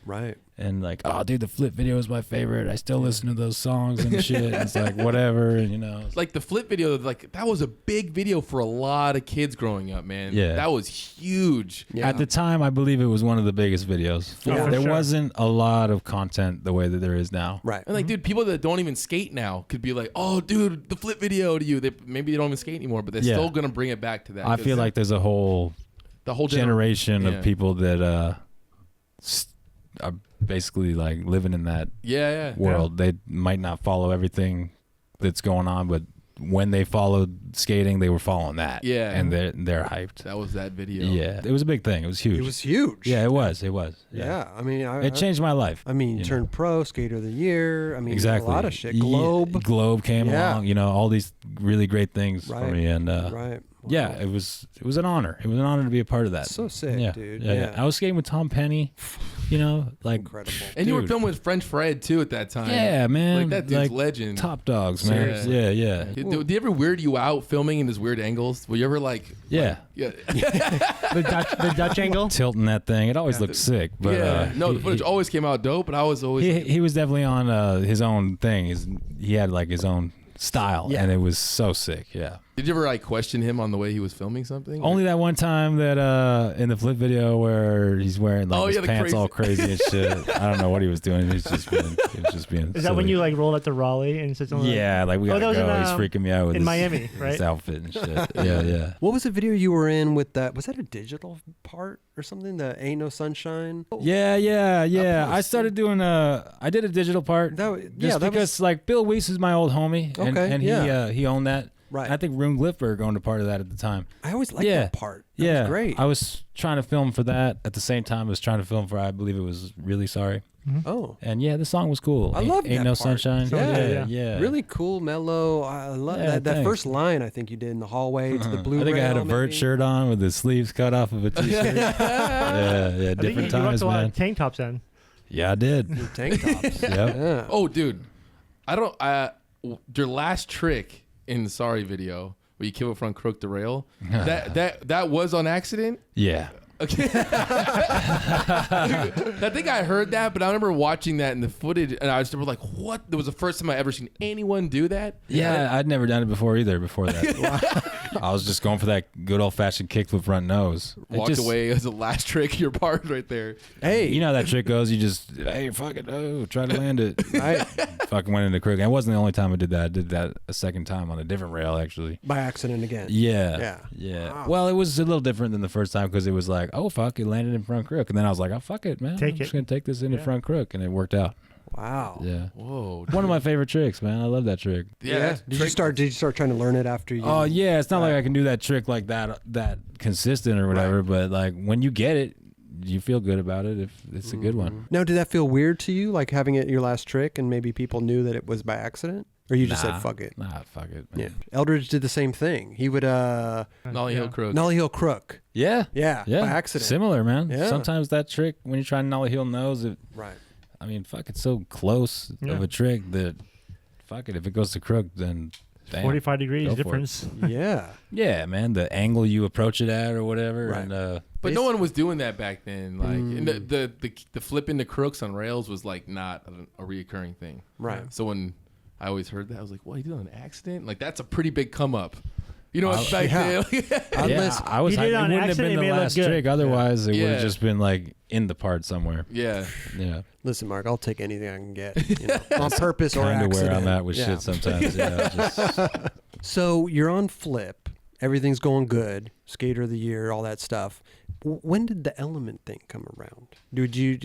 Right. And like, oh, dude, the flip video is my favorite. I still listen to those songs and shit. It's like whatever, and you know. Like the flip video, like that was a big video for a lot of kids growing up, man. Yeah, that was huge. Yeah. At the time, I believe it was one of the biggest videos. There wasn't a lot of content the way that there is now. Right. And like, dude, people that don't even skate now could be like, oh, dude, the flip video to you. Maybe they don't even skate anymore, but they're still gonna bring it back to that. I feel like there's the whole generation of people that are basically like living in that world. They might not follow everything that's going on, but when they followed skating, they were following that. Yeah. And they're hyped. That was that video. Yeah. It was a big thing. It was huge. It was huge. Yeah, it was. It was. Yeah. I mean, it changed my life. I mean, you turned pro, skater of the year. I mean, exactly. A lot of shit. Globe came along, you know, all these really great things for me. And right. Wow. Yeah, it was an honor. It was an honor to be a part of that. So sick, dude. Yeah. I was skating with Tom Penny, you know, like incredible. And you were filming with French Fred too at that time. Yeah, man. Like that dude's legend. Top dogs, man. Yeah. Did he ever weird you out filming in his weird angles? Were you ever like? The Dutch angle, tilting that thing. It always looked sick, but no, the footage always came out dope. But I was always he was definitely on his own thing. He had like his own style, and it was so sick. Yeah. Did you ever like question him on the way he was filming something? Only that one time that in the flip video where he's wearing like his pants all crazy and shit. I don't know what he was doing. He was just being. Is that when you like rolled up to Raleigh and said something? Yeah, like we gotta go. He's freaking me out with in Miami, right? His outfit and shit. Yeah. What was the video you were in with that? Was that a digital part or something? The Ain't No Sunshine. Yeah. I started doing I did a digital part. Because like Bill Weiss is my old homie, and he owned that. Right. I think Rune Glifberg owned a part of that at the time. I always liked that part. That was great. I was trying to film for that at the same time I was trying to film for, I believe it was Really Sorry. Mm-hmm. Oh. And the song was cool. I love that Ain't No part. Sunshine. Yeah. Really cool, mellow. I love that first line I think you did in the hallway to the blue. I think I had a vert shirt on with the sleeves cut off of a t-shirt. yeah, different times, man. You rocked tank tops then. Yeah, I did. Tank tops. Yep. Yeah. Oh, dude. Your last trick in the Sorry video where you kill it front crook the rail, that was on accident? Yeah. Okay. I think I heard that, but I remember watching that in the footage, and I was like, "What?" That was the first time I ever seen anyone do that. Yeah, I'd never done it before either. Before that, I was just going for that good old fashioned kickflip front nose. Walked away as the last trick of your part right there. Hey, you know how that trick goes. You just fuck it, try to land it. I fucking went into crook. And it wasn't the only time I did that. I did that a second time on a different rail, actually. By accident again. Yeah. Wow. Well, it was a little different than the first time because it was like, oh fuck, it landed in front crook, and then I was like, oh fuck it, man, I'm just gonna take this into front crook, and it worked out. Wow. Yeah. Whoa. One of my favorite tricks, man. I love that trick. Yeah. Did you start trying to learn it after you? Oh yeah, it's not like I can do that trick like that consistent or whatever, but like when you get it, you feel good about it if it's a good one. Now, did that feel weird to you, like having it your last trick, and maybe people knew that it was by accident? Or you just said fuck it? Nah, fuck it, man. Yeah. Eldridge did the same thing. He would Nollie Hill Crook. Nollie Hill Crook. Yeah. By accident. Similar, man. Yeah. Sometimes that trick when you're trying to Nollie Hill nose, right. I mean, fuck, it's so close of a trick that fuck it, if it goes to crook, then 45 degrees difference. Yeah. Yeah, man. The angle you approach it at or whatever. Right. And, but no one was doing that back then. Like and the flip into crooks on rails was like not a reoccurring thing. Right. So when I always heard that, I was like, "What? He did it on accident? Like that's a pretty big come up." You know, it's back Yeah. there. Unless I was You hyped. did it It on wouldn't have accident, been it the made it look last good. trick. Otherwise, it would Yeah. have just been like in the part somewhere. Yeah. Yeah. listen, Mark, I'll take anything I can get, you know, on purpose or Kind of accident. where I'm at with Yeah. shit sometimes. Yeah. Just, So you're on Flip. Everything's going good. Skater of the year, all that stuff. When did the Element thing come around? Did you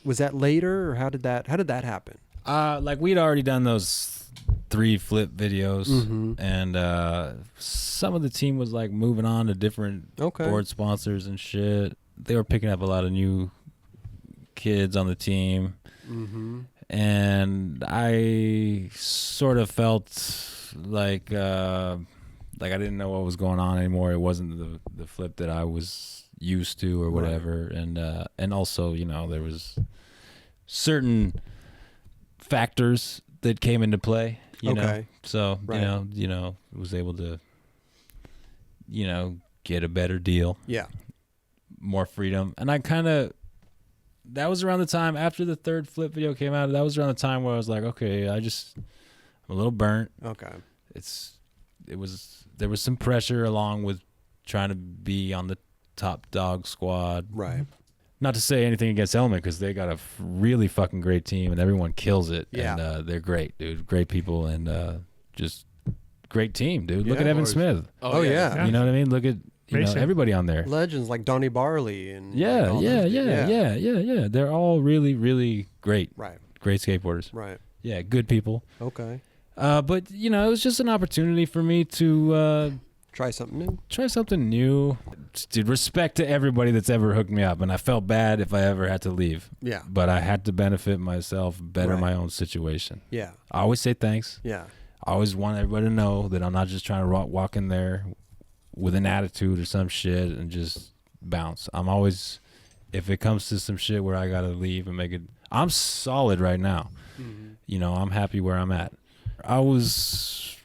was that later, or how did that happen? like we'd already done those 3 flip videos, Mhm. and some of the team was like moving on to different Okay. board sponsors and shit. They were picking up a lot of new kids on the team, Mm-hmm. and I sort of felt like I didn't know what was going on anymore. It wasn't the flip that I was used to or whatever, and also, you know, there was certain factors that came into play, you know. Okay. So, Right. you know, was able to, you know, get a better deal, Yeah. more freedom. And I kind of, that was around the time after the 3rd flip video came out. That was around the time where I was like, okay, I'm a little burnt. Okay. There was some pressure along with trying to be on the top dog squad. Right. Not to say anything against Element, because they got a really fucking great team and everyone kills it. Yeah. And they're great, dude. Great people, and just great team, dude. Look Yeah, at of Evan course. Smith. Oh, yeah. You know what I mean? Look at Racing. everybody on there. Legends like Donnie Barley and Yeah, all yeah, those- yeah. They're all really, really great. Right. Great skateboarders. Right. Yeah, good people. Okay. But you know, it was just an opportunity for me to Try something new. try something new. Dude, respect to everybody that's ever hooked me up, and I felt bad if I ever had to leave. Yeah. But I had to benefit myself, better Right. my own situation. Yeah. I always say thanks. Yeah. I always want everybody to know that I'm not just trying to walk in there with an attitude or some shit and just bounce. I'm always, if it comes to some shit where I gotta leave and make it, I'm solid right now. Mm-hmm. You know, I'm happy where I'm at. I was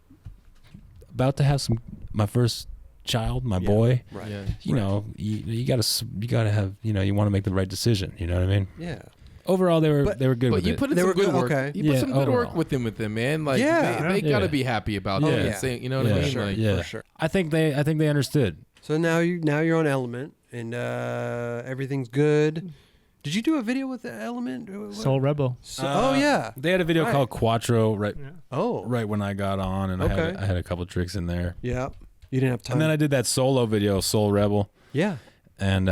about to have my first child, my Yeah. boy. Right. Yeah. You know, you gotta have, you know, you want to make the right decision. You know what I mean? Yeah. Overall, they were But- good But with you it. put in They some were good good, work. okay. You put Yeah, some good work overall. with them, man. Like Yeah. they Yeah. gotta be happy about Oh, that. yeah. Saying, you know what Yeah. I mean? Sure. Like, Yeah. For sure. I think they understood. So now you're on Element and everything's good. Did you do a video with the Element? Soul Rebel. Oh yeah. They had a video Right. called Quattro right Yeah. Oh. right when I got on, and Okay. I had a couple tricks in there. Yeah. You didn't have time. And then I did that solo video, Soul Rebel, yeah. and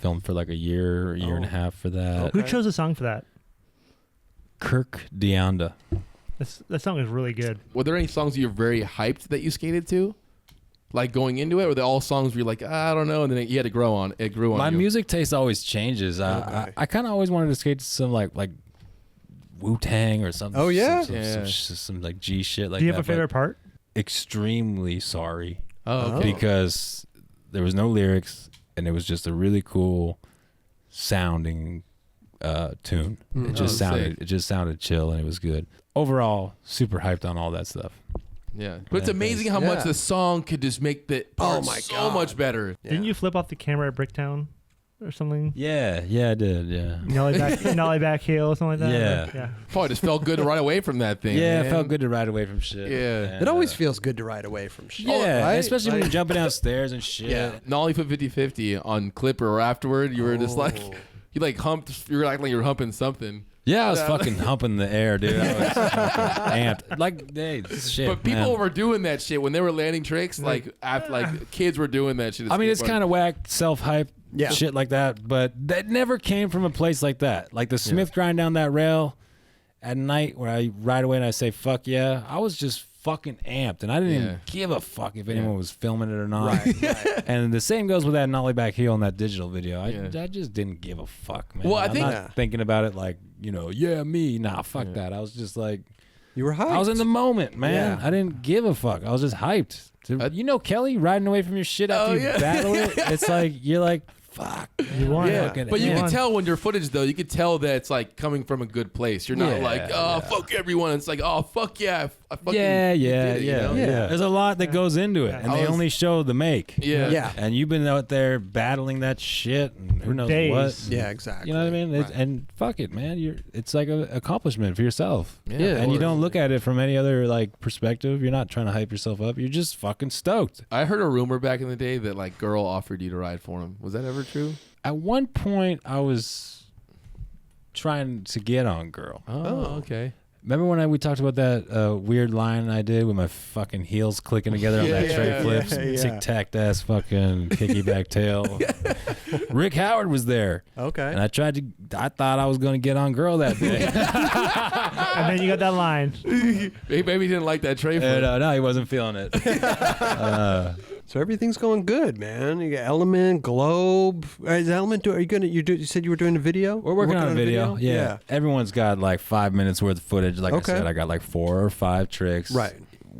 filmed for like a year and a half for that. Okay. Who chose the song for that? Kirk Deonda. That song is really good. were there any songs you're very hyped that you skated to? Like going into it, or were they all songs where you're like, I don't know, and then you had to grow on. It grew on. My you. music taste always changes. Okay. I kind of always wanted to skate to some like Wu-Tang or something. Oh, yeah? Some like G shit like Do you that. have a but favorite part? Extremely sorry. Oh, okay. Because there was no lyrics and it was just a really cool sounding tune. Mm. It just Oh, sounded sick. it just sounded chill and it was good. Overall, super hyped on all that stuff. Yeah, but it's Yeah, amazing thanks. how much Yeah. the song could just make the part my so God. much better. Yeah. Didn't you flip off the camera at Bricktown or something? Yeah, I did. Yeah. Nollie back heel or something like that? Yeah. Yeah. Probably just felt good to run away from that thing. Yeah, man. it felt good to ride away from shit. Yeah. And, It always feels good to ride away from shit. Yeah, right? especially when Like- you're jumping downstairs and shit. Yeah. Nollie put 50-50 on Clipper or afterward. You were just like, Oh. you like humped. You were acting like you were humping something. Yeah, I was Yeah. fucking humping the air, dude. I was fucking amped. Like, hey, shit. But people man. were doing that shit when they were landing tricks. Like after, like kids were doing that shit. I mean, it's kind of whack, self-hype, Yeah. shit like that. But that never came from a place like that. Like the Smith grind down that rail at night where I ride away and I say, fuck yeah. I was just fucking amped. And I didn't Yeah. even give a fuck if anyone was filming it or not. Right. And the same goes with that nollie back heel in that digital video. Yeah. I just didn't give a fuck, man. Well, I I'm think- not Yeah. thinking about it like, you know, yeah, me. Nah, fuck that. I was just like, You were hyped. I was in the moment, man. Yeah. I didn't give a fuck. I was just hyped. You know, Kelly riding away from your shit after Oh, you yeah. battle it. It's like you're like, fuck. You won. Yeah, Fucking but you Yeah. can tell when your footage though. You can tell that it's like coming from a good place. You're not Yeah, like, oh fuck everyone. It's like, oh fuck yeah, I fucking Yeah. did it, you know? Yeah. There's a lot that goes into it, and I they was- only show the make. Yeah. Yeah. And you've been out there battling that shit, and who knows Days. what. Yeah, exactly. You know what I mean? And fuck it, man. It's like an accomplishment for yourself. Yeah, Yeah, of And you course. don't look at it from any other like perspective. You're not trying to hype yourself up. You're just fucking stoked. I heard a rumor back in the day that like girl offered you to ride for him. Was that ever true? At one point, I was trying to get on girl. Oh, okay. Remember when we talked about that weird line I did with my fucking heels clicking together on that tray flips, tic-tac ass fucking kicky back tail? Rick Howard was there, Okay. and I thought I was going to get on girl that day. And then you got that line. Maybe he didn't like that tray flip. And, no, he wasn't feeling it. So everything's going good, man. You got Element, Globe. Is Element? You said you were doing a video. We're working on a video. Yeah. Everyone's got like 5 minutes worth of footage. Like Okay. I said, I got like 4 or 5 tricks. Right.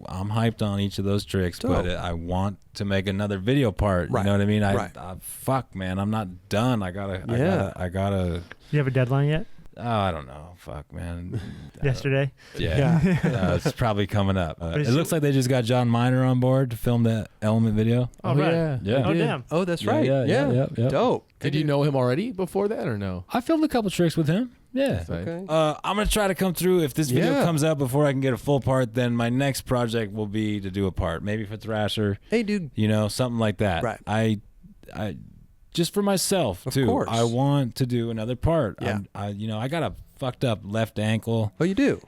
I'm hyped on each of those tricks, Dope. but I want to make another video part. Right. You know what I mean? Right. Fuck, man, I'm not done. I gotta. You have a deadline yet? Oh, I don't know. Fuck, man. Yesterday. Yeah. It's probably coming up. But It it's- looks like they just got John Miner on board to film that Element video. Oh, right. Yeah. Oh, damn. Oh, that's right. Yeah. Dope. Did you know him already before that or no? I filmed a couple tricks with him. Yeah. Okay. I'm gonna try to come through. If this video Yeah. comes out before I can get a full part, then my next project will be to do a part, maybe for Thrasher. Hey, dude. You know, something like that. Right. I just for myself Of too. course. I want to do another part. Yeah. I got a fucked up left ankle. Oh, you do.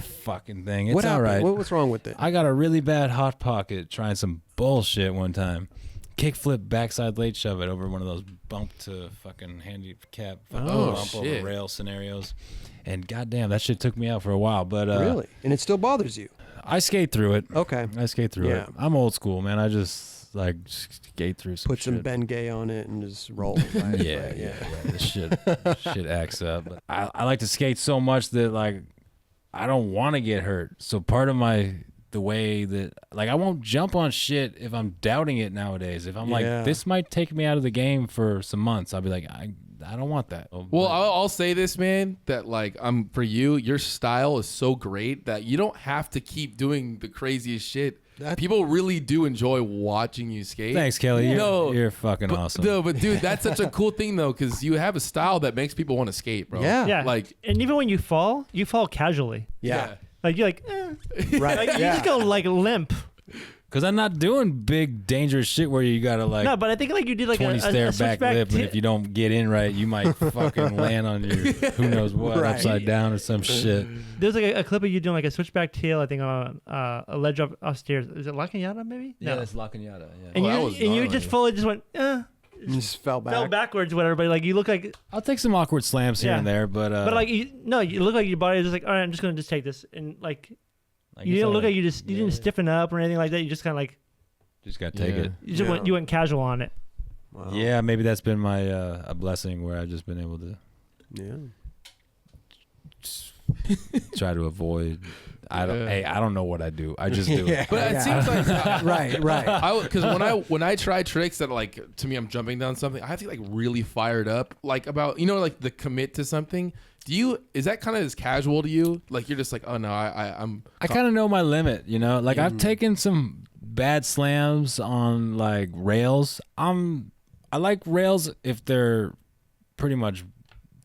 Fucking thing. It's what all happened? right. What's wrong with it? I got a really bad hot pocket trying some bullshit one time. Kickflip backside late shove it over one of those bump to fucking handicap Oh, bump shit. over rail scenarios. And goddamn, that shit took me out for a while. But Really? And it still bothers you? I skate through it. Okay. I skate through Yeah. it. I'm old school, man. I just like skate through some Put some shit. Bengay on it and just roll. Right? Yeah. This shit acts up. But I like to skate so much that like I don't want to get hurt. So part of the way that like I won't jump on shit if I'm doubting it nowadays. If I'm Yeah. like this might take me out of the game for some months, I'll be like I don't want that. Well, I'll say this, man, that like for you, your style is so great that you don't have to keep doing the craziest shit. People really do enjoy watching you skate. Thanks, Kelly. No, You're fucking awesome. No, but dude, that's such a cool thing though, because you have a style that makes people want to skate, bro. Yeah. Yeah. Like, and even when you fall casually. Yeah. Like you're like, Right. like you just go like limp. Because I'm not doing big dangerous shit where you gotta like No, but I think like you did like 20 a stair back switchback lip, and if you don't get in right, you might fucking land on your who knows what Right. upside down or some shit. There's like a clip of you doing like a switchback tail. I think on a ledge up upstairs. Is it La Cañada maybe? No. that's La Cañada. Yeah. And Oh, that you was and you gnarly. just fully just went You just fell back. fell backwards, whatever. But like you look like, I'll take some awkward slams here Yeah. and there, but like you look like your body is just like, all right, I'm just gonna just take this, and like you didn't look like you didn't stiffen up or anything like that. You just kind of like just gotta take Yeah. it. you just Yeah. went casual on it. Wow. Yeah, maybe that's been my a blessing where I've just been able to Yeah. try to avoid. I don't know what I do. I just do Yeah. it. but it seems like Right. because when I try tricks that like to me I'm jumping down something, I have to get, like really fired up, like about like the commit to something. Is that kind of as casual to you? Like you're just like, oh no, I'm. I kind of know my limit, you know. Like I've taken some bad slams on like rails. I like rails if they're pretty much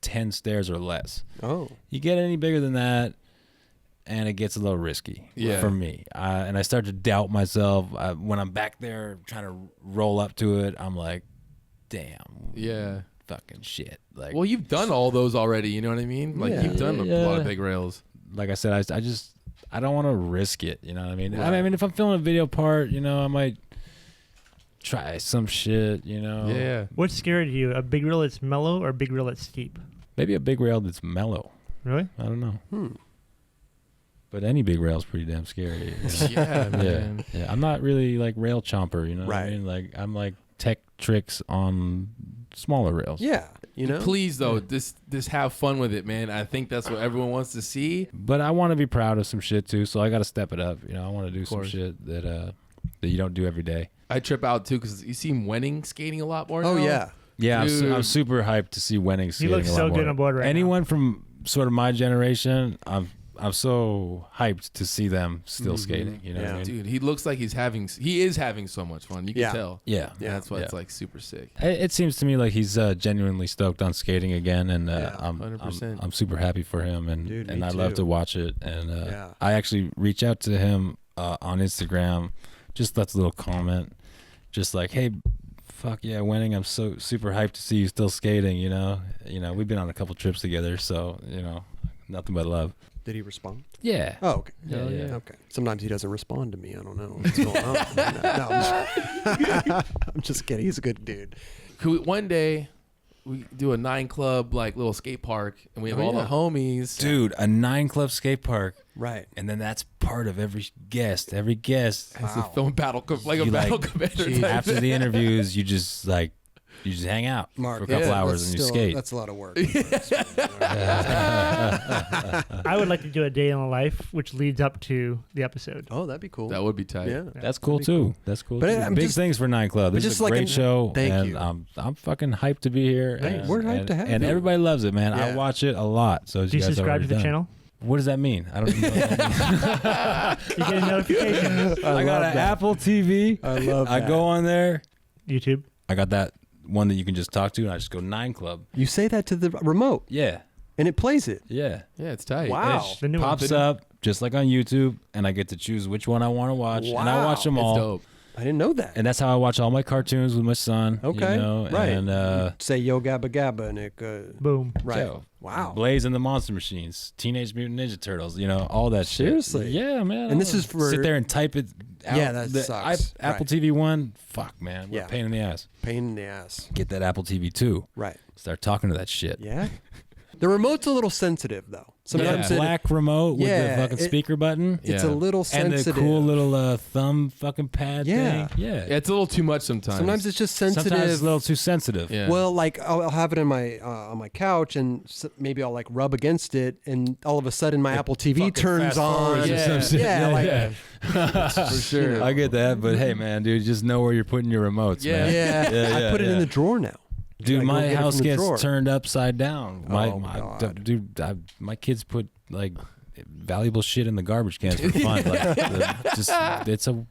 10 stairs or less. Oh. You get any bigger than that, and it gets a little risky for me. And I start to doubt myself when I'm back there trying to roll up to it. I'm like, damn, Yeah. fucking shit. Like, Well, you've done all those already. You know what I mean? Like you've done a lot of big rails. like I said, I don't want to risk it. You know what I mean? I mean, if I'm filming a video part, I might try some shit. Yeah. What's scary to you? A big reel that's mellow or a big reel that's steep? Maybe a big rail that's mellow. Really? I don't know. But any big rail's pretty damn scary. Yeah, man. Yeah. I'm not really like rail chomper, you know what I Right. mean? Like I'm like tech tricks on smaller rails. Yeah. Please though, just have fun with it, man. I think that's what everyone wants to see. But I want to be proud of some shit too, so I got to step it up. I want to do some course. shit that you don't do every day. I trip out too because you see Wenning skating a lot more. Oh now. yeah. Yeah, Dude. I'm super hyped to see Wenning He skating looks a lot so more. good on board right Anyone from sort of my generation, I'm so hyped to see them still skating. You know what I mean? Dude, he looks like he is having so much fun. You can tell. Yeah. That's why it's like super sick. It seems to me like he's genuinely stoked on skating again, and I'm 100%. I'm super happy for him, and Dude, and me I love too. to watch it. And I actually reach out to him on Instagram, just left a little comment, just like, hey, fuck yeah, Wenning, I'm so super hyped to see you still skating. You know, we've been on a couple trips together, so nothing but love. Did he respond? Yeah. Oh, okay. Yeah. Okay. Sometimes he doesn't respond to me. I don't know what's going on. No, I'm just kidding. He's a good dude. One day we do a 9 club like little skate park, and we have all the homies. Dude, a 9 club skate park, Right. and then that's part of every guest. Every guest, It's a film battle, like a You, battle like, commander. geez. type after thing. the interviews, you just hang out Mark, for a couple hours that's and you still- skate. That's a lot of work. I would like to do a day in the life, which leads up to the episode. Oh, that'd be cool. That would be tight. Yeah. That's cool That'd be too. cool. That's cool. But too. I'm Big just- things for 9 Club. but This is just a like great show, thank and you. I'm fucking hyped to be here. Hey, and, we're hyped and, to have and you. everybody loves it, man. I Yeah. watch it a lot. So as Do you guys have subscribe to the already done. channel? What does that mean? I don't know. You get a notification. I got an Apple TV. I love I that. go on there. YouTube. I got that one that you can just talk to, and I just go 9 Club. You say that to the remote, Yeah, and it plays it. yeah. Yeah, it's tight. Wow. It The new one. pops up just like on YouTube, and I get to choose which one I want to watch, and I Wow. watch them It's all. dope. I didn't know that. And that's how I watch all my cartoons with my son. Okay, you know? right. And Say yo gabba gabba, and it Boom. right. Joe. Wow. Blaze and the Monster Machines, Teenage Mutant Ninja Turtles, all that shit. Seriously? Yeah, man. And this is for- sit there and type it out. Yeah, that sucks. Apple Right. TV 1, fuck, man. What Yeah. a pain in the ass. Pain in the ass. Get that Apple TV 2. Right. Start talking to that shit. Yeah. The remote's a little sensitive though. Sometimes The black remote with Yeah, the fucking speaker button. it's Yeah. a little And sensitive. the cool little thumb fucking pad Yeah. thing. Yeah. Yeah, it's a little too much sometimes. Sometimes it's just sensitive. Sometimes it's a little too sensitive. Yeah. Well, like I'll have it in my on my couch, and maybe I'll like rub against it, and all of a sudden my Apple TV fucking turns fast on. forwards or some shit. Yeah, like for sure. I get that, but hey, man, dude, just know where you're putting your remotes, Yeah. man. yeah, I put it in the drawer now. Dude, I go my get it house from the gets drawer. turned upside down. My God. my kids put like valuable shit in the garbage cans for fun.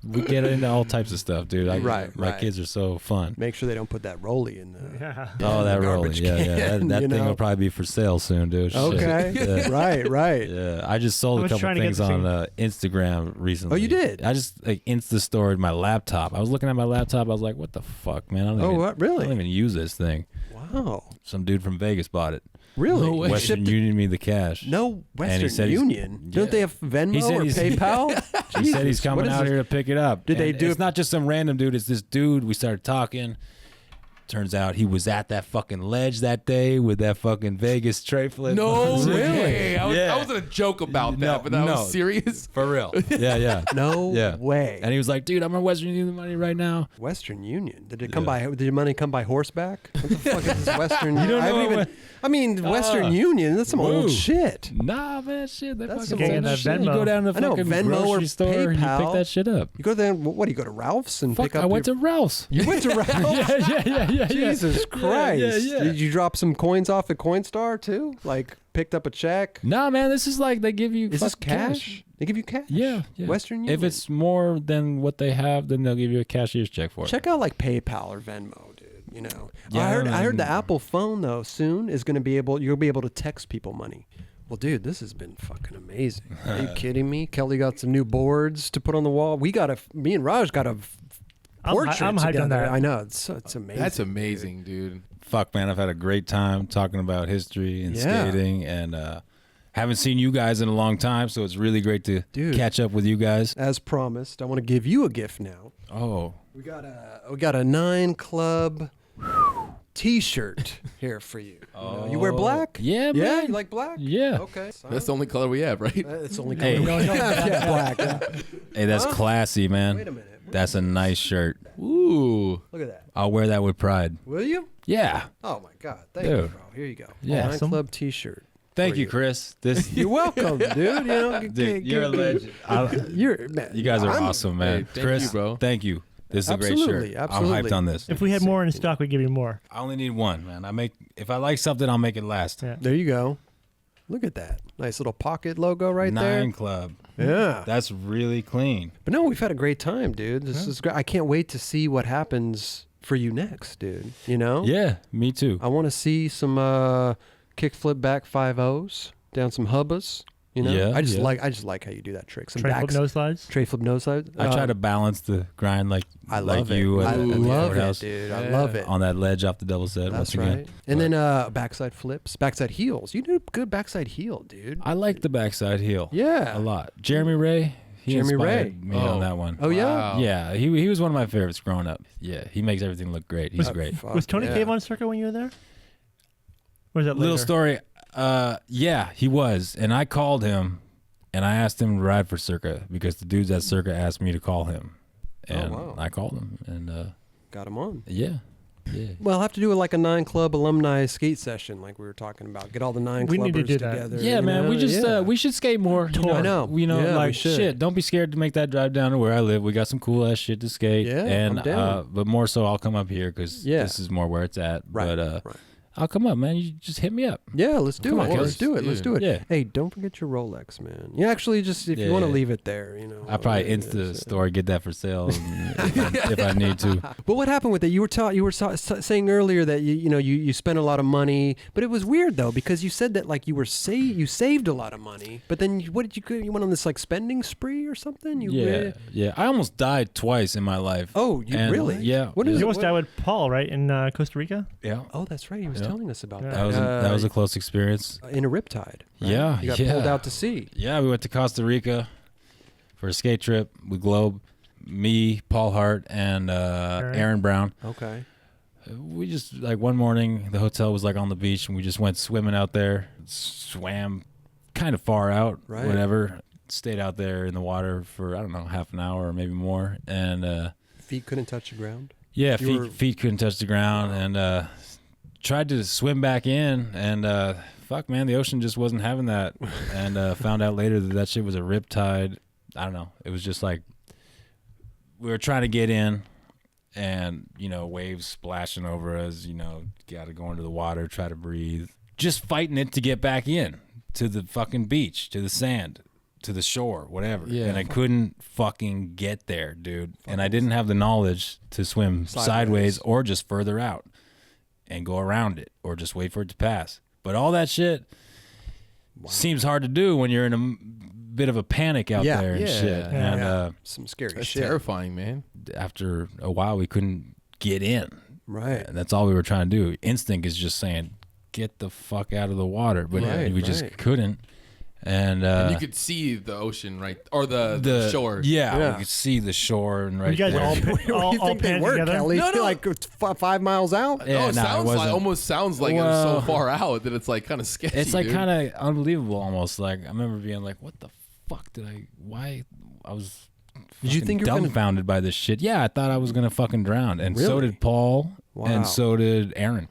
We get into all types of stuff, dude. My Right. kids are so fun. Make sure they don't put that rollie in the. Yeah. Oh, that rolling, garbage yeah. can, That you thing know? will probably be for sale soon, dude. Shit. Okay. Yeah. Right. Yeah, I just sold I a was couple trying to get things this on thing. Instagram recently. Oh, you did? I just like Insta storied my laptop. I was looking at my laptop. I was like, "What the fuck, man? I What? Really? don't even use this thing." Wow. Some dude from Vegas bought it. Really? No way. Western Shipped it- Union me the cash. No, And he Western said he's- Union. Yeah. Don't they have Venmo He said or he's- PayPal? He said he's Jesus, coming what is out this? here to pick it up. Did they And do It's not just some random dude. It's this dude. We started talking. Turns out he was at that fucking ledge that day with that fucking Vegas tray flip. No Really? way. I Yeah. wasn't a joke about No, that, but that no. was serious. For real. Yeah. No Yeah. way. And he was like, dude, I'm on Western Union the money right now. Western Union. Did it come by? Did your money come by horseback? What the fuck is this Western? You don't I know haven't what- I mean, Western Union. That's some Whoa. old shit. Nah, man, shit. They That's fucking some sell old shit. You Venmo. go down to the I know, fucking Venmo or grocery store and you pick PayPal. that shit up. You go there. What do you go to Ralph's and Fuck, pick up? I went to Ralph's. You went to Ralph's. Yeah. Jesus Christ! Yeah. Did you drop some coins off at Coinstar too? Like picked up a check? Nah, man, this is like they give you Is this fucking cash? They give you cash. Yeah. Western Union. If it's more than what they have, then they'll give you a cashier's check for it. Check out like PayPal or Venmo, dude. You know. Yeah, I heard the man. Apple phone though soon is going to be able. You'll be able to text people money. Well, dude, this has been fucking amazing. Are you kidding me? Kelly got some new boards to put on the wall. Me and Raj got a portrait I'm hyped on together. that. I know it's amazing. That's amazing, dude. Fuck, man, I've had a great time talking about history and Yeah. skating, and haven't seen you guys in a long time, so it's really great to Dude. catch up with you guys. As promised, I want to give you a gift now. Oh, We got a 9 Club T-shirt here for you. You wear black? Yeah, Yeah, man. you like black? Yeah. Okay. That's the only color we have, right? That's the only Hey. color. Yeah, black. Yeah. Hey, that's classy, man. Wait a minute. That's a nice shirt. Ooh. Look at that. I'll wear that with pride. Will you? Yeah. Oh my God! Thank you, Dude. bro. Here you go. Yeah. 9 Club T-shirt. Thank For you, you. Chris. This, You're welcome, dude. You know, dude, you're a legend. You're man. You guys are I'm- awesome, man. Hey, thank Chris, you, bro. Thank you. This is a great shirt. Absolutely. I'm hyped on this. If we had more in stock, we'd give you more. I only need one, man. If I like something, I'll make it last. Yeah. There you go. Look at that. Nice little pocket logo right there. 9 Club. Yeah. That's really clean. But no, we've had a great time, dude. This is great. I can't wait to see what happens for you next, dude. You know? Yeah, me too. I want to see some kickflip back 5-0s down some hubbas. You know? Yeah, I just like how you do that trick. Some Tray flip backs, nose slides. tray flip nose side. I try to balance the grind like I love it. you I at the love it, Birdhouse dude. I love it. on that ledge off the double set. That's once again. right. And then backside flips, backside heels. You do a good backside heel, dude. I like the backside heel. Yeah. A lot. Jeremy Ray. He Jeremy inspired Ray. me on that one. Oh yeah. Wow. Yeah, he was one of my favorites growing up. Yeah, he makes everything look great. He's great. Fuck Was Tony yeah. Cave on Circa when you were there? Or was that Little later? story. Yeah, he was, and I called him, and I asked him to ride for Circa because the dudes at Circa asked me to call him, and wow. I called him, and Got him on. yeah. Well, I'll have to do like a 9 Club alumni skate session, like we were talking about. Get all the 9 We need to clubbers do that. together. Yeah, you man. know? We just Yeah. we should skate more. I know. You know, Yeah, we like should. shit. Don't be scared to make that drive down to where I live. We got some cool ass shit to skate. Yeah, and I'm down. but more so, I'll come up here because Yeah. this is more where it's at. Right, But right. I'll come up, man. You just hit me up. Yeah, let's do Come it. on, Let's do it. Let's Yeah. do it. Yeah. Hey, don't forget your Rolex, man. Yeah, actually, just if you Yeah, want to yeah. leave it there, you know. I probably Yeah, Insta yeah. story get that for sale if I need to. But what happened with it? You were saying earlier that you spent a lot of money, but it was weird though because you said that like you saved a lot of money, but then what did you went on this like spending spree or something? Yeah. I almost died twice in my life. Oh, you And, really? Yeah. What You is almost what- died with Paul, right, in Costa Rica? Yeah. Oh, that's right. He was Yeah. telling us about Yeah. that. That was a close experience. In a riptide. right? Yeah, You got yeah. pulled out to sea. Yeah, we went to Costa Rica for a skate trip with Globe. Me, Paul Hart, and Aaron Brown. Okay. We just like one morning, the hotel was like on the beach, and we just went swimming out there. Swam kind of far out, Right. whatever. Stayed out there in the water for I don't know half an hour or maybe more, and Feet couldn't touch the ground. yeah, You feet couldn't touch the ground, and tried to swim back in, and fuck, man, the ocean just wasn't having that, and found out later that shit was a riptide. I don't know. It was just like we were trying to get in, and waves splashing over us. Got to go into the water, try to breathe, just fighting it to get back in to the fucking beach, to the sand, to the shore, whatever. Yeah. And I couldn't fucking get there, dude. And I didn't have the knowledge to swim sideways or just further out and go around it or just wait for it to pass. But all that shit seems hard to do when you're in a bit of a panic out Yeah. there and Yeah. shit. Yeah. And Some scary That's shit. terrifying, man. after a while, we couldn't get in. Right. And that's all we were trying to do. Instinct is just saying, get the fuck out of the water. But Right, we just right. couldn't. And, And you could see the ocean, right? Or the shore. Yeah, Yeah. we could see the shore and right you guys there. all, Where do you all think they panned were, together? Kelly? No, no. Like 5 miles out? Yeah, No, it no, it sounds wasn't. almost sounds like it was so far out that it's like kind of sketchy. It's like dude. kind of unbelievable almost. Like I remember being like, what the fuck why I was Did you fucking think you were gonna- dumbfounded by this shit. Yeah, I thought I was going to fucking drown. And so Really? did Paul. Wow. And so did Aaron.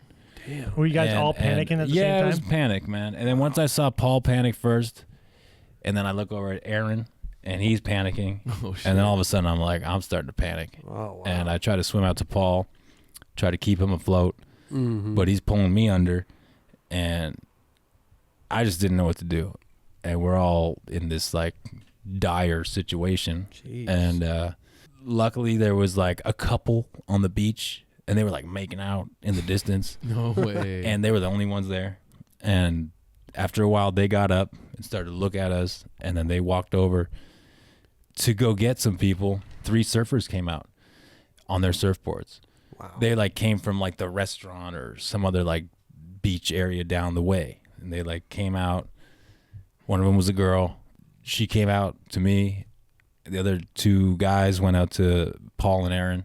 Damn. Were you guys And- all panicking at the yeah, same it was time? panic, man. And then once I saw Paul panic first, and then I look over at Aaron, and he's panicking. Oh, shit. And then all of a sudden, I'm like, I'm starting to panic. Oh, wow. And I try to swim out to Paul, try to keep him afloat, Mhm. but he's pulling me under, and I just didn't know what to do. And we're all in this like dire situation. Jeez. And luckily, there was like a couple on the beach, and they were like making out in the distance. No way. And they were the only ones there. And after a while, they got up and started to look at us, and then they walked over to go get some people. 3 surfers came out on their surfboards. Wow. They like came from like the restaurant or some other like beach area down the way, and they like came out. One of them was a girl. She came out to me. The other 2 guys went out to Paul and Aaron,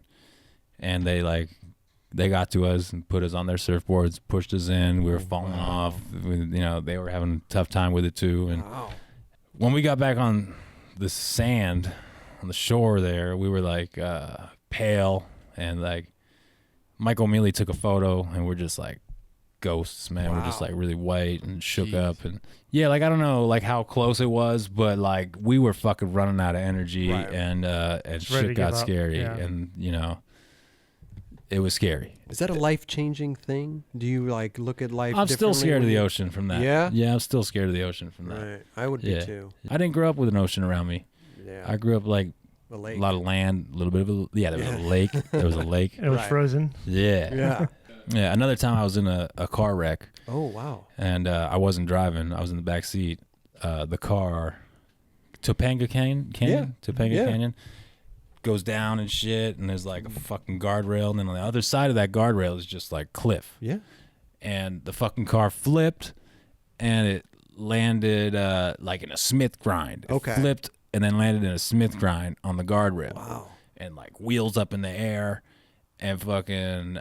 and they got to us and put us on their surfboards, pushed us in. We were falling off. They were having a tough time with it too. And Wow. when we got back on the sand on the shore there, we were like pale, and like Michael Mealy took a photo, and we're just like ghosts, man. We're just Wow. like really white and shook Jeez. up, and yeah, like I don't know like how close it was, but like we were fucking running out of energy, Right. and ready to shit got give up. scary, Yeah. and you know, it was scary. Is that a life-changing thing? Do you like look at life? I'm still differently scared of when the you- ocean from that. Yeah? Yeah, I'm still scared of the ocean from that. Right, I would Yeah. be too. I didn't grow up with an ocean around me. Yeah, I grew up like a a lake. lot of land, a little bit of a there was Yeah. a lake. There was a lake. It was Right. frozen. Yeah. Yeah. Yeah. Another time I was in a car wreck, Oh wow. and I wasn't driving. I was in the back seat. The car, Topanga Canyon, Topanga Yeah. Canyon, goes down and shit, and there's like a fucking guardrail, and then on the other side of that guardrail is just like cliff, Yeah. and the fucking car flipped, and it landed like in a Smith grind. It Okay. flipped and then landed in a Smith grind on the guardrail. Wow. And like wheels up in the air, and fucking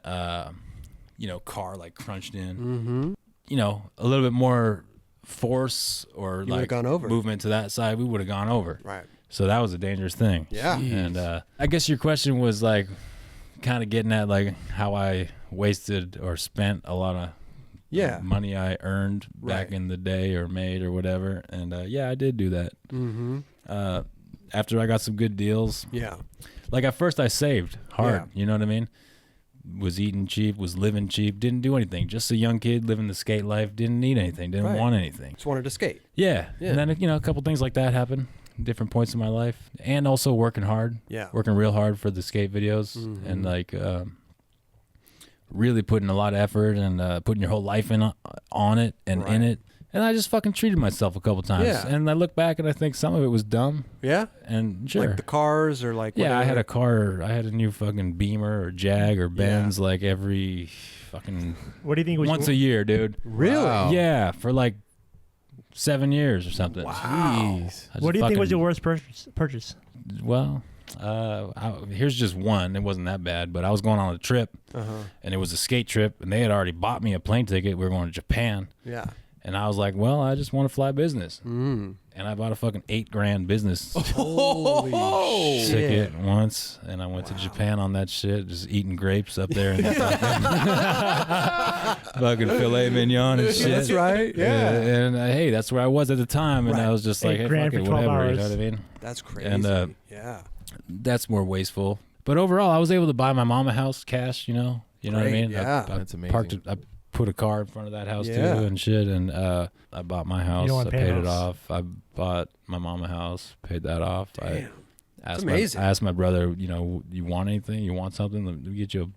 car like crunched in. Mm-hmm. You know, a little bit more force or You would've like gone over. movement to that side, we would have gone over. Right. So that was a dangerous thing. Yeah. Jeez. And I guess your question was like kind of getting at like how I wasted or spent a lot of Yeah. money I earned back Right. in the day or made or whatever. And yeah, I did do that. Mm-hmm. After I got some good deals, Yeah. like at first I saved hard, Yeah. you know what I mean? Was eating cheap, was living cheap, didn't do anything. Just a young kid living the skate life, didn't need anything, didn't Right. want anything. Just wanted to skate. Yeah. Yeah. And then, a couple things like that happened, different points in my life. And also working hard, Yeah. working real hard for the skate videos Mhm. and like really putting a lot of effort and putting your whole life in on it and in Right. it. And I just fucking treated myself a couple times. Yeah. And I look back and I think some of it was dumb. Yeah. And sure. Like the cars or like. Yeah, I had whatever. a car. I had a new fucking Beamer or Jag or Benz like every fucking What do you think was once a year, dude. Really. Wow. Yeah, for like 7 years or something. Wow. Jeez. I What just do you think was fucking- your worst purchase? Well, here's just one. It wasn't that bad, but I was going on a trip, Uh-huh. and it was a skate trip, and they had already bought me a plane ticket. We were going to Japan, Yeah. and I was like, well, I just want to fly business, Mm. and I bought a fucking $8,000 business Holy shit. ticket once, and I went to Japan on that shit, just eating grapes up there, and fucking filet mignon and shit. That's right. Yeah. And hey, that's where I was at the time, and Right. I was just like, hey, $8,000 fuck for it, 12 whatever. You know hours. what I mean? That's crazy. And, yeah. That's more wasteful. But overall, I was able to buy my mom a house cash. You know what I Great, mean? yeah. I That's Parked amazing. I put a car in front of that house Yeah. too and shit, and I bought my house. don't wanna I pay a paid it house. off. I bought my mom a house, paid that off. Damn. Asked amazing. I asked my brother, you want anything? You want something? Let me get you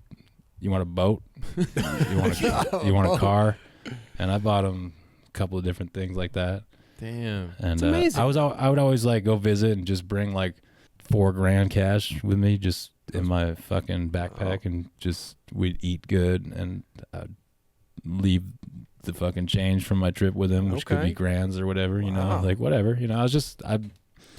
you want a boat? you want a car? And I bought him a couple of different things like that. Damn. And amazing. I would always like go visit and just bring like $4,000 cash with me, just in my fucking backpack, and just we'd eat good, and I'd leave the fucking change from my trip with him, which could Okay. be grands or whatever, Wow. like whatever, I was just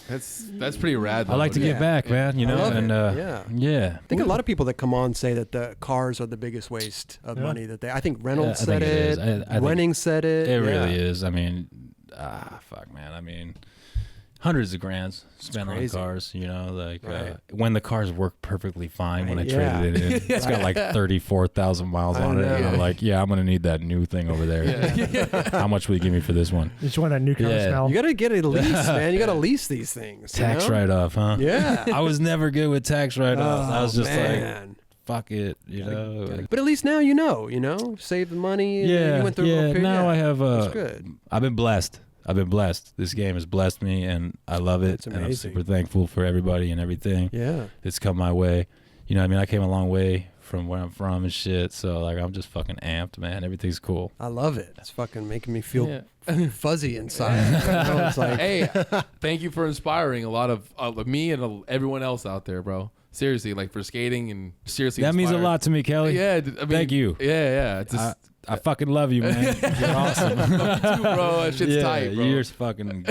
That's pretty rad. I like to though, give Yeah. back, man, I love and it. Yeah. yeah. I think a lot of people that come on say that the cars are the biggest waste of Yeah. money that they. I think Reynolds I said think it is. it. I think Wenning said it. It yeah. really is. I mean, fuck, man. I mean, hundreds of grands spent on crazy. cars, like Right. when the cars work perfectly fine when I Right, traded yeah. it in. It's got like 34,000 miles I on it. And know. I'm like, yeah, I'm going to need that new thing over there. How much will you give me for this one? You just want that new car Yeah. smell. You gotta get a lease, man. You gotta lease these things. you Tax know? write-off, huh? Yeah. I was never good with tax write-offs. I was just like, man. fuck it, But at least now you know, save the money. And Yeah, you went through a little period. now I have, That's good. I've been blessed. This game has blessed me, and I love it. That's And I'm amazing. super thankful for everybody and everything Yeah. that's come my way. You know what I mean? I came a long way from where I'm from and shit. So, like, I'm just fucking amped, man. Everything's cool. I love it. It's fucking making me feel Yeah. fuzzy inside. You know, it's like, Hey, thank you for inspiring a lot of me and everyone else out there, bro. Seriously, like for skating and seriously. That means a inspired. lot to me, Kelly. Yeah, I mean, Thank you. Yeah. It's just, I fucking love you, man. You're awesome. love you too, bro. That shit's yeah, tight, bro. You're fucking,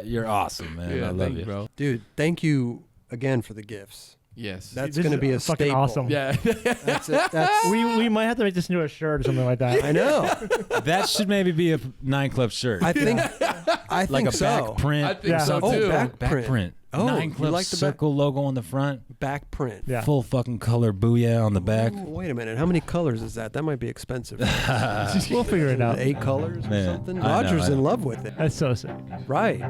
you're awesome, man. yeah, I love thank you. bro. dude, thank you again for the gifts. Yes. That's This going to is be a fucking staple. awesome. Yeah. That's it. That's We might have to make this into a shirt or something like that. I know. That should maybe be a 9 Club shirt. I think like think a so. back print. I think Yeah. so Oh, too. back Back print. Oh, 9 you Club like the back- circle logo on the front. Back print. Yeah. Full fucking color booyah on the back. Ooh, wait a minute. How many colors is that? That might be expensive. We'll figure it out. 8 colors or Man, something. I know, Roger's I know. in love with it. That's so sick. Right.